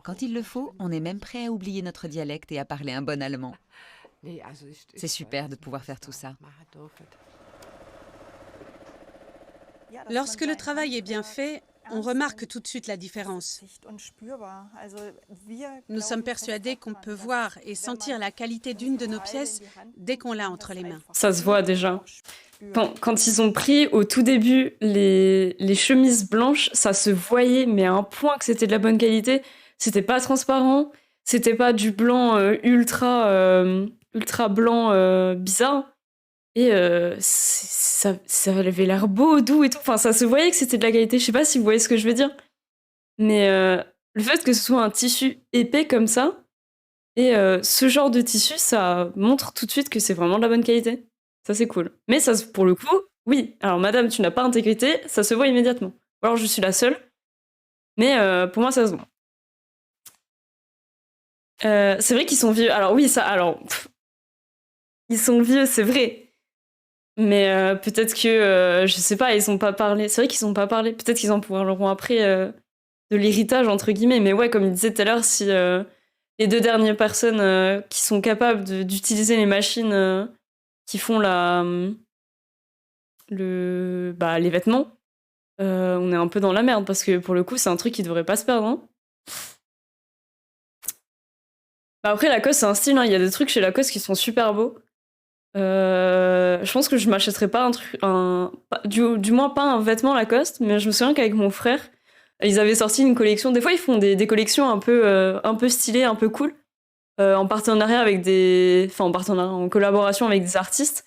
Quand il le faut, on est même prêt à oublier notre dialecte et à parler un bon allemand. C'est super de pouvoir faire tout ça. Lorsque le travail est bien fait, on remarque tout de suite la différence. Nous sommes persuadés qu'on peut voir et sentir la qualité d'une de nos pièces dès qu'on l'a entre les mains. Ça se voit déjà. Quand ils ont pris au tout début les chemises blanches, ça se voyait, mais à un point que c'était de la bonne qualité. C'était pas transparent, c'était pas du blanc ultra blanc bizarre. Et ça avait l'air beau, doux et tout. Enfin, ça se voyait que c'était de la qualité. Je sais pas si vous voyez ce que je veux dire. Mais le fait que ce soit un tissu épais comme ça, et ce genre de tissu, ça montre tout de suite que c'est vraiment de la bonne qualité. Ça, c'est cool. Mais ça, pour le coup, oui. Alors, madame, tu n'as pas intégrité, ça se voit immédiatement. Ou alors, je suis la seule. Mais pour moi, ça se voit. C'est vrai qu'ils sont vieux. Alors, oui, ça... Alors, ils sont vieux, c'est vrai. Mais peut-être que, je sais pas, ils ont pas parlé. C'est vrai qu'ils ont pas parlé. Peut-être qu'ils en parleront après de l'héritage, entre guillemets. Mais ouais, comme il disait tout à l'heure, si les 2 dernières personnes qui sont capables d'utiliser les machines qui font les vêtements, on est un peu dans la merde. Parce que pour le coup, c'est un truc qui devrait pas se perdre. Hein. Après, Lacoste, c'est un style. Hein. Il y a des trucs chez Lacoste qui sont super beaux. Je pense que je m'achèterais pas du moins pas un vêtement Lacoste, mais je me souviens qu'avec mon frère, ils avaient sorti une collection. Des fois, ils font des collections un peu stylées, un peu cool, en partenariat avec en collaboration avec des artistes.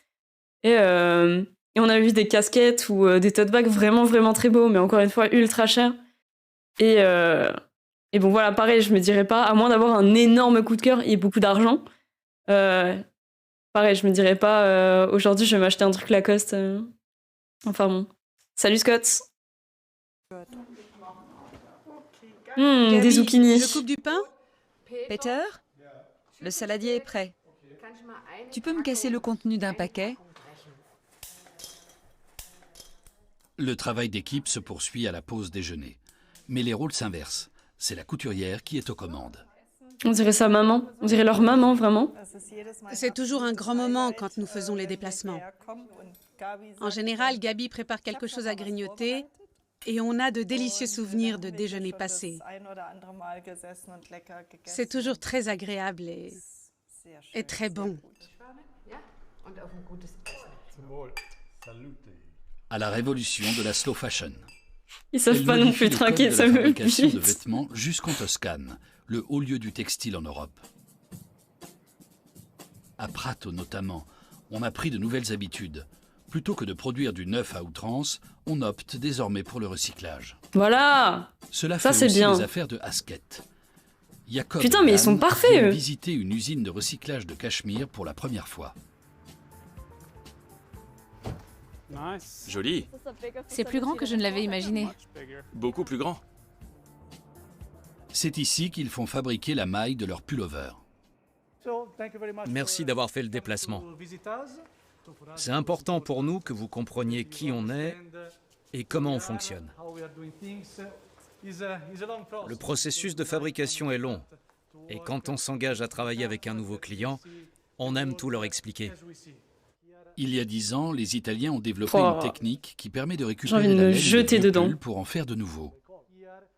Et on a vu des casquettes ou des tote bags vraiment, vraiment très beaux, mais encore une fois, ultra chers. Et bon, voilà, pareil, je me dirais pas, à moins d'avoir un énorme coup de cœur et beaucoup d'argent, pareil, je me dirais pas, aujourd'hui, je vais m'acheter un truc Lacoste. Enfin bon. Salut, Scott. Gabi, des zucchini. Je coupe du pain? Peter, le saladier est prêt. Tu peux me casser le contenu d'un paquet? Le travail d'équipe se poursuit à la pause déjeuner. Mais les rôles s'inversent. C'est la couturière qui est aux commandes. On dirait sa maman. On dirait leur maman, vraiment. C'est toujours un grand moment quand nous faisons les déplacements. En général, Gabi prépare quelque chose à grignoter et on a de délicieux souvenirs de déjeuners passés. C'est toujours très agréable et très bon. À la révolution de la slow fashion. Ils savent pas non plus trinquer, ça me fabrication de vêtements jusqu'en Toscane, le haut lieu du textile en Europe. À Prato notamment, on a pris de nouvelles habitudes. Plutôt que de produire du neuf à outrance, on opte désormais pour le recyclage. Voilà. Cela ça, fait c'est aussi bien. les affaires de Hasket. Jacob Putain, mais ils sont parfaits, eux. visiter une usine de recyclage de Cachemire pour la première fois. Joli. C'est plus grand que je ne l'avais imaginé. Beaucoup plus grand. C'est ici qu'ils font fabriquer la maille de leur pullover. Merci d'avoir fait le déplacement. C'est important pour nous que vous compreniez qui on est et comment on fonctionne. Le processus de fabrication est long et quand on s'engage à travailler avec un nouveau client, on aime tout leur expliquer. Il y a 10 ans, les Italiens ont développé une technique qui permet de récupérer J'ai envie de la me laine jeter des vieux dedans. pulls pour en faire de nouveaux.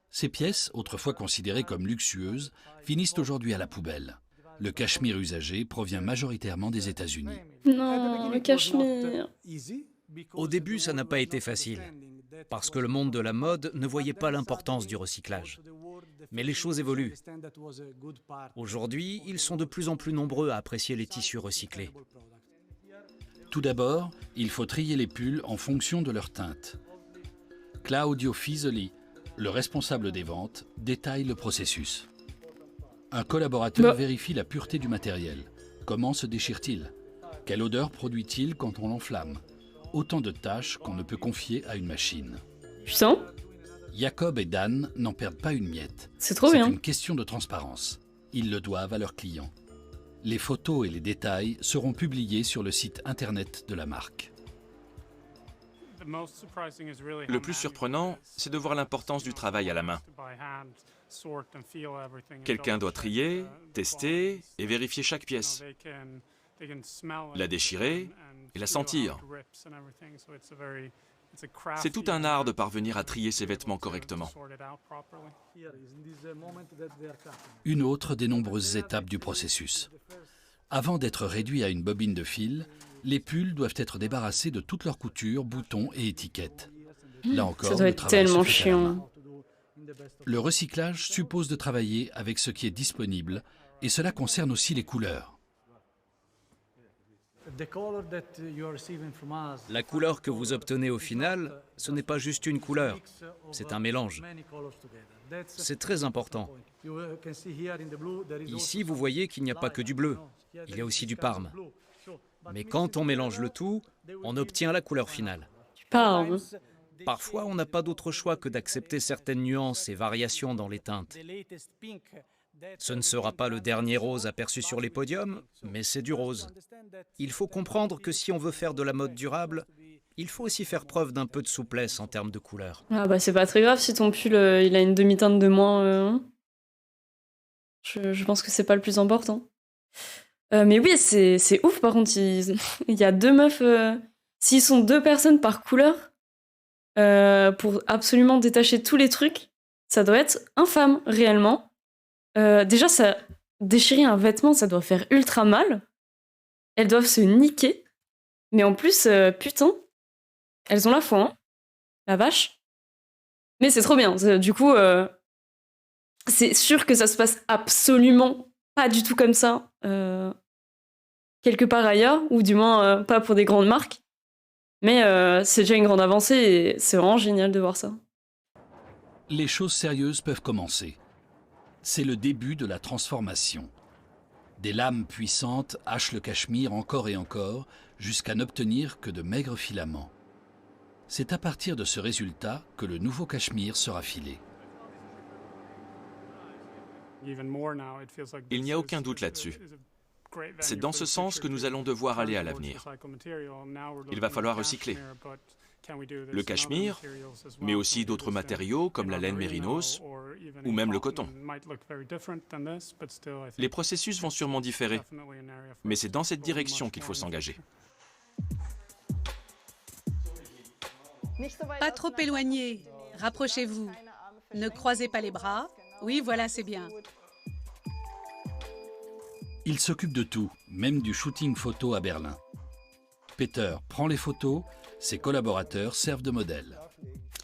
Ces pièces, autrefois considérées comme luxueuses, finissent aujourd'hui à la poubelle. Le cachemire usagé provient majoritairement des États-Unis. Non, le cachemire. Au début, ça n'a pas été facile. parce que le monde de la mode ne voyait pas l'importance du recyclage. Mais les choses évoluent. Aujourd'hui, ils sont de plus en plus nombreux à apprécier les tissus recyclés. Tout d'abord, il faut trier les pulls en fonction de leur teinte. Claudio Fisoli, le responsable des ventes, détaille le processus. Un collaborateur vérifie la pureté du matériel. Comment se déchire-t-il? Quelle odeur produit-il quand on l'enflamme? Autant de tâches qu'on ne peut confier à une machine. Putain. Jacob et Dan n'en perdent pas une miette. C'est trop bien. C'est une question de transparence. Ils le doivent à leurs clients. Les photos et les détails seront publiés sur le site internet de la marque. Le plus surprenant, c'est de voir l'importance du travail à la main. Quelqu'un doit trier, tester et vérifier chaque pièce, la déchirer et la sentir. C'est tout un art de parvenir à trier ses vêtements correctement. Une autre des nombreuses étapes du processus. Avant d'être réduits à une bobine de fil, les pulls doivent être débarrassés de toutes leurs coutures, boutons et étiquettes. Là encore, ça doit être tellement chiant. Le recyclage suppose de travailler avec ce qui est disponible et cela concerne aussi les couleurs. La couleur que vous obtenez au final, ce n'est pas juste une couleur, c'est un mélange. C'est très important. Ici, vous voyez qu'il n'y a pas que du bleu, il y a aussi du parme. Mais quand on mélange le tout, on obtient la couleur finale. Du parme. Parfois, on n'a pas d'autre choix que d'accepter certaines nuances et variations dans les teintes. Ce ne sera pas le dernier rose aperçu sur les podiums, mais c'est du rose. Il faut comprendre que si on veut faire de la mode durable, il faut aussi faire preuve d'un peu de souplesse en termes de couleurs. Ah bah c'est pas très grave si ton pull il a une demi-teinte de moins. Je pense que c'est pas le plus important. Mais oui, c'est ouf par contre. Il y a deux meufs. S'ils sont 2 personnes par couleur, pour absolument détacher tous les trucs, ça doit être infâme réellement. Déjà, ça déchirer un vêtement, ça doit faire ultra mal. Elles doivent se niquer. Mais en plus, putain, elles ont la foi, hein. La vache. Mais c'est trop bien. Du coup, c'est sûr que ça se passe absolument pas du tout comme ça quelque part ailleurs, ou du moins pas pour des grandes marques. Mais c'est déjà une grande avancée et c'est vraiment génial de voir ça. Les choses sérieuses peuvent commencer. C'est le début de la transformation. Des lames puissantes hachent le cachemire encore et encore, jusqu'à n'obtenir que de maigres filaments. C'est à partir de ce résultat que le nouveau cachemire sera filé. Il n'y a aucun doute là-dessus. C'est dans ce sens que nous allons devoir aller à l'avenir. Il va falloir recycler le cachemire, mais aussi d'autres matériaux comme la laine mérinos ou même le coton. Les processus vont sûrement différer, mais c'est dans cette direction qu'il faut s'engager. Pas trop éloigné, rapprochez-vous. Ne croisez pas les bras. Oui, voilà, c'est bien. Il s'occupe de tout, même du shooting photo à Berlin. Peter prend les photos, ses collaborateurs servent de modèle.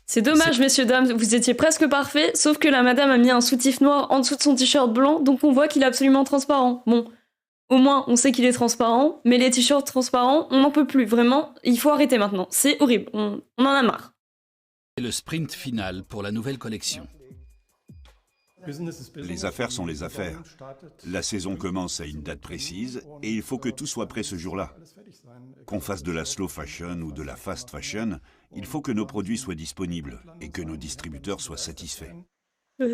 C'est dommage, messieurs, dames, vous étiez presque parfaits, sauf que la madame a mis un soutif noir en dessous de son t-shirt blanc, donc on voit qu'il est absolument transparent. Bon, au moins, on sait qu'il est transparent, mais les t-shirts transparents, on n'en peut plus, vraiment, il faut arrêter maintenant. C'est horrible, on en a marre. C'est le sprint final pour la nouvelle collection. Les affaires sont les affaires. La saison commence à une date précise et il faut que tout soit prêt ce jour-là. Qu'on fasse de la slow fashion ou de la fast fashion, il faut que nos produits soient disponibles et que nos distributeurs soient satisfaits.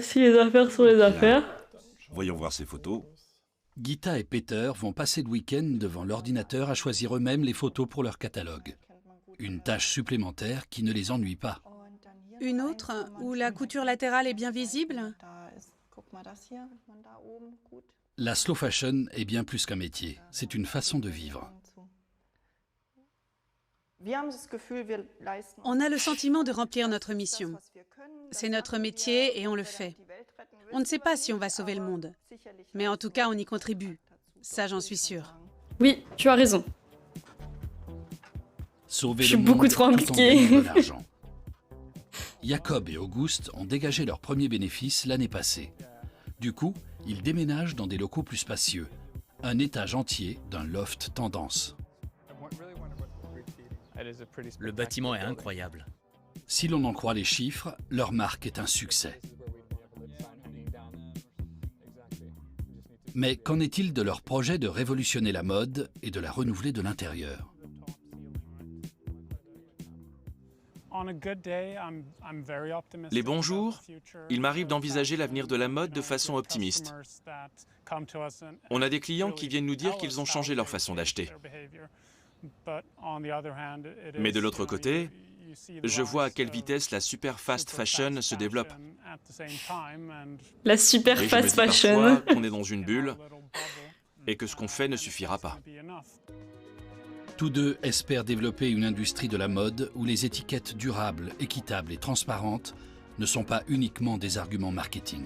Si les affaires sont les affaires. Voyons voir ces photos. Gita et Peter vont passer le week-end devant l'ordinateur à choisir eux-mêmes les photos pour leur catalogue. Une tâche supplémentaire qui ne les ennuie pas. Une autre, où la couture latérale est bien visible. La slow fashion est bien plus qu'un métier, c'est une façon de vivre. On a le sentiment de remplir notre mission. C'est notre métier et on le fait. On ne sait pas si on va sauver le monde, mais en tout cas on y contribue. Ça, j'en suis sûre. Oui, tu as raison. Sauver Je suis le beaucoup monde trop tout en impliquée. gagnant de l'argent. Jacob et Auguste ont dégagé leurs premiers bénéfices l'année passée. Du coup, ils déménagent dans des locaux plus spacieux, un étage entier d'un loft tendance. Le bâtiment est incroyable. Si l'on en croit les chiffres, leur marque est un succès. Mais qu'en est-il de leur projet de révolutionner la mode et de la renouveler de l'intérieur ? Les bons jours, il m'arrive d'envisager l'avenir de la mode de façon optimiste. On a des clients qui viennent nous dire qu'ils ont changé leur façon d'acheter. Mais de l'autre côté, je vois à quelle vitesse la super fast fashion se développe. La super Et fast je me dis fashion. parfois qu'on est dans une bulle et que ce qu'on fait ne suffira pas. Tous deux espèrent développer une industrie de la mode où les étiquettes durables, équitables et transparentes ne sont pas uniquement des arguments marketing.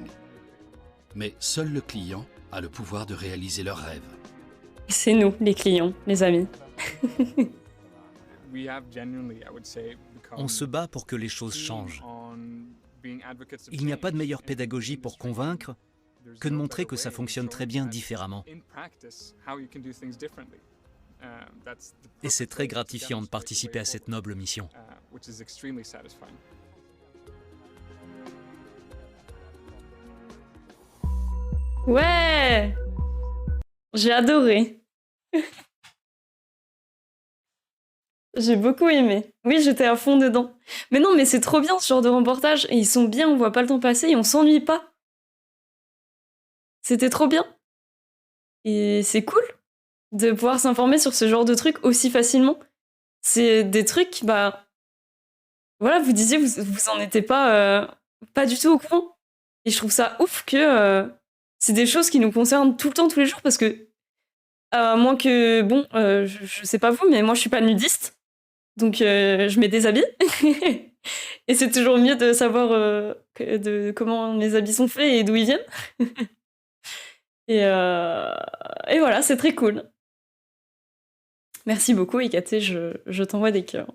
Mais seul le client a le pouvoir de réaliser leurs rêves. C'est nous, les clients, les amis. On se bat pour que les choses changent. Il n'y a pas de meilleure pédagogie pour convaincre que de montrer que ça fonctionne très bien différemment. Et c'est très gratifiant de participer à cette noble mission. Ouais! J'ai adoré. J'ai beaucoup aimé. Oui, j'étais à fond dedans. Mais non, mais c'est trop bien ce genre de reportage. Et ils sont bien, on voit pas le temps passer et on s'ennuie pas. C'était trop bien. Et c'est cool de pouvoir s'informer sur ce genre de trucs aussi facilement. C'est des trucs, bah... Voilà, vous disiez, vous en étiez pas du tout au courant. Et je trouve ça ouf que c'est des choses qui nous concernent tout le temps, tous les jours, parce que... à moins que... Bon, je sais pas vous, mais moi je suis pas nudiste. Donc je mets des habits. Et c'est toujours mieux de savoir comment mes habits sont faits et d'où ils viennent. Et voilà, c'est très cool. Merci beaucoup, Ekaté, je t'envoie des cœurs.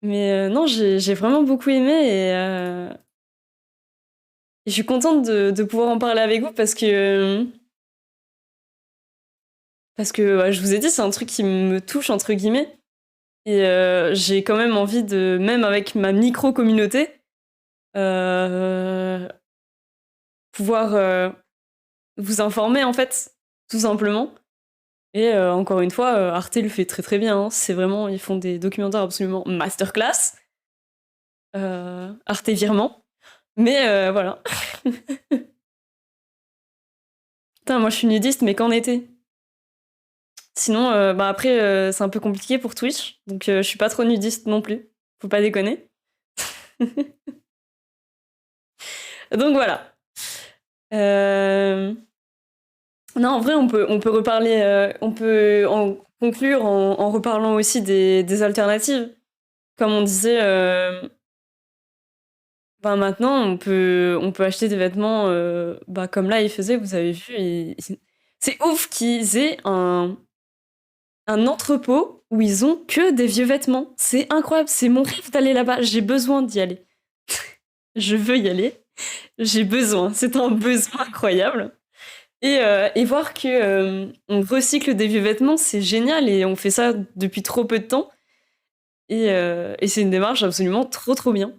Mais non, j'ai vraiment beaucoup aimé et je suis contente de pouvoir en parler avec vous parce que ouais, je vous ai dit, c'est un truc qui me touche, entre guillemets. Et j'ai quand même envie de, même avec ma micro-communauté, pouvoir vous informer, en fait, tout simplement. Et encore une fois, Arte le fait très très bien. Hein. C'est vraiment, ils font des documentaires absolument masterclass. Arte virement. Mais voilà. Putain, moi je suis nudiste, mais qu'en été. Sinon, bah après, c'est un peu compliqué pour Twitch, donc je suis pas trop nudiste non plus. Faut pas déconner. Donc voilà. Non, en vrai, on peut reparler, on peut en conclure en reparlant aussi des alternatives. Comme on disait, ben maintenant, on peut acheter des vêtements, bah comme là, ils faisaient, vous avez vu. C'est ouf qu'ils aient un entrepôt où ils ont que des vieux vêtements. C'est incroyable, c'est mon rêve d'aller là-bas. J'ai besoin d'y aller. Je veux y aller. J'ai besoin. C'est un besoin incroyable. Et voir que on recycle des vieux vêtements, c'est génial et on fait ça depuis trop peu de temps. Et c'est une démarche absolument trop bien.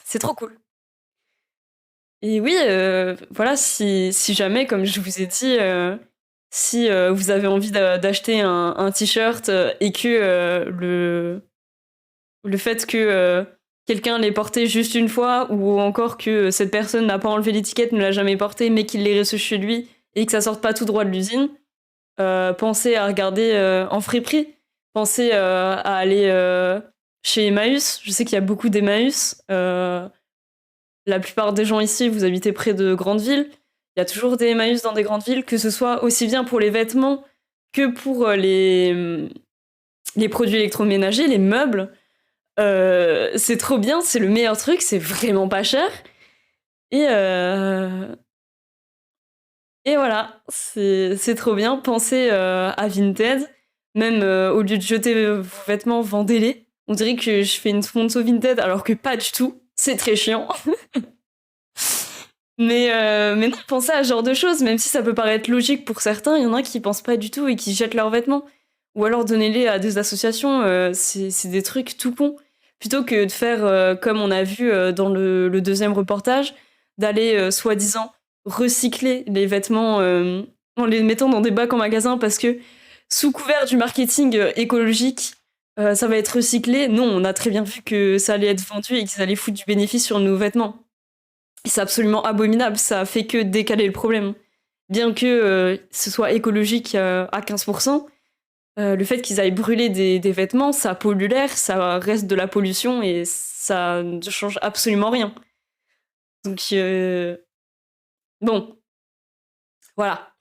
C'est trop cool. Et oui, voilà, si jamais, comme je vous ai dit, si vous avez envie d'acheter un t-shirt et que le fait que quelqu'un l'ait porté juste une fois ou encore que cette personne n'a pas enlevé l'étiquette, ne l'a jamais porté, mais qu'il l'ait reçu chez lui et que ça sorte pas tout droit de l'usine, pensez à regarder en friperie. Pensez à aller chez Emmaüs. Je sais qu'il y a beaucoup d'Emmaüs. La plupart des gens ici, vous habitez près de grandes villes. Il y a toujours des Emmaüs dans des grandes villes, que ce soit aussi bien pour les vêtements que pour les produits électroménagers, les meubles. C'est trop bien, c'est le meilleur truc, c'est vraiment pas cher. Et voilà, c'est trop bien. Pensez à Vinted. Même au lieu de jeter vos vêtements, vendez-les. On dirait que je fais une sponsor Vinted, alors que pas du tout. C'est très chiant. Mais non, pensez à ce genre de choses, même si ça peut paraître logique pour certains, il y en a qui pensent pas du tout et qui jettent leurs vêtements. Ou alors donnez-les à des associations, c'est des trucs tout cons. Plutôt que de faire comme on a vu dans le deuxième reportage, d'aller soi-disant recycler les vêtements en les mettant dans des bacs en magasin parce que sous couvert du marketing écologique, ça va être recyclé. Non, on a très bien vu que ça allait être vendu et qu'ils allaient foutre du bénéfice sur nos vêtements. Et c'est absolument abominable, ça fait que décaler le problème. Bien que ce soit écologique à 15%, le fait qu'ils aillent brûler des vêtements, ça pollue l'air, ça reste de la pollution et ça ne change absolument rien. Donc, bon. Voilà.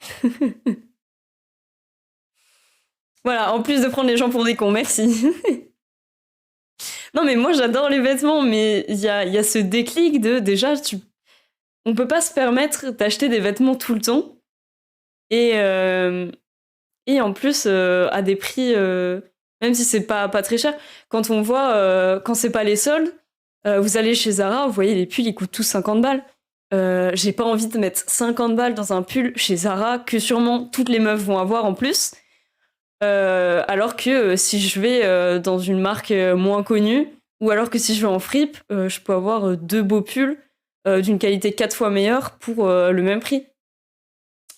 Voilà, en plus de prendre les gens pour des cons, merci. Non, mais moi, j'adore les vêtements, mais il y a ce déclic de, déjà, on peut pas se permettre d'acheter des vêtements tout le temps. Et en plus, à des prix, même si c'est pas très cher, quand on voit, quand c'est pas les soldes, vous allez chez Zara, vous voyez, les pulls, ils coûtent tous 50 balles. J'ai pas envie de mettre 50 balles dans un pull chez Zara que sûrement toutes les meufs vont avoir en plus. Alors que si je vais dans une marque moins connue, ou alors que si je vais en fripe, je peux avoir 2 beaux pulls d'une qualité 4 fois meilleure pour le même prix.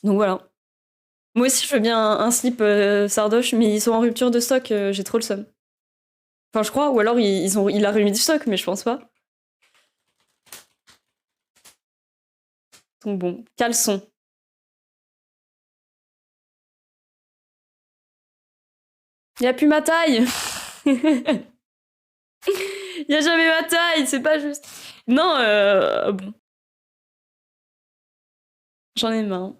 Donc voilà. Moi aussi, je veux bien un slip Sardoche, mais ils sont en rupture de stock, j'ai trop le seum. Enfin, je crois, ou alors il a remis du stock, mais je pense pas. Donc bon, caleçon. Il n'y a plus ma taille. Il n'y a jamais ma taille, c'est pas juste. Non, bon. J'en ai marre.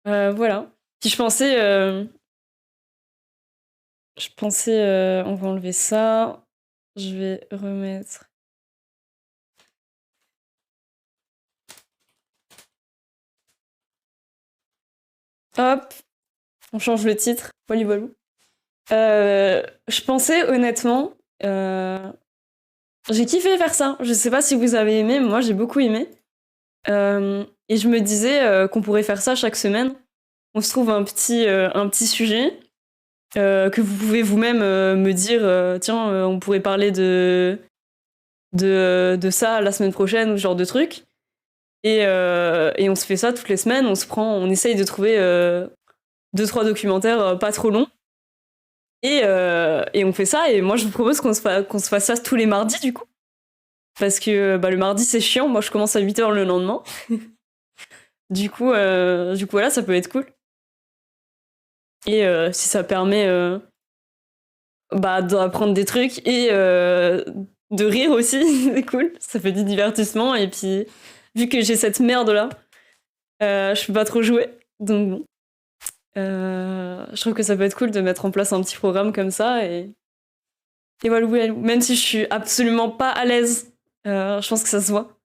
Voilà. Puis je pensais, on va enlever ça. Je vais remettre. Hop. On change le titre. Voilà, voilà. Je pensais honnêtement, j'ai kiffé faire ça. Je sais pas si vous avez aimé, mais moi j'ai beaucoup aimé. Et je me disais qu'on pourrait faire ça chaque semaine. On se trouve un petit sujet que vous pouvez vous-même me dire tiens, on pourrait parler de ça la semaine prochaine ou ce genre de truc. Et on se fait ça toutes les semaines. On essaye de trouver 2-3 documentaires pas trop longs. Et on fait ça. Et moi, je vous propose qu'on se fasse ça tous les mardis, du coup. Parce que le mardi, c'est chiant. Moi, je commence à 8h le lendemain. Du coup, voilà, ça peut être cool. Et si ça permet d'apprendre des trucs et de rire aussi, c'est cool. Ça fait du divertissement. Et puis, vu que j'ai cette merde-là, je peux pas trop jouer. Donc bon. Je trouve que ça peut être cool de mettre en place un petit programme comme ça. Et voilà, même si je suis absolument pas à l'aise, je pense que ça se voit.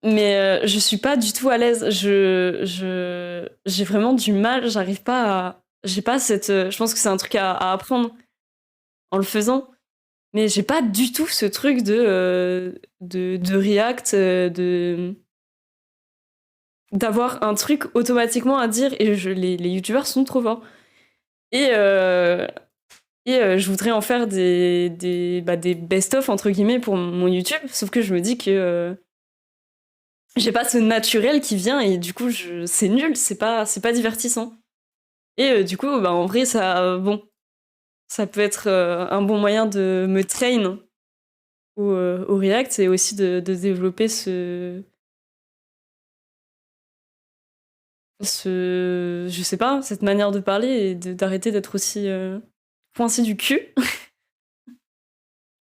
Mais je suis pas du tout à l'aise. J'ai vraiment du mal. J'arrive pas à... J'ai pas cette... Je pense que c'est un truc à apprendre en le faisant. Mais j'ai pas du tout ce truc de React, d'avoir un truc automatiquement à dire. Et les youtubeurs sont trop forts. Et je voudrais en faire des best-of, entre guillemets, pour mon YouTube. Sauf que je me dis que... j'ai pas ce naturel qui vient et du coup c'est nul, c'est pas divertissant. Et du coup en vrai ça peut être un bon moyen de me train au React et aussi de développer je sais pas, cette manière de parler et d'arrêter d'être aussi coincé du cul.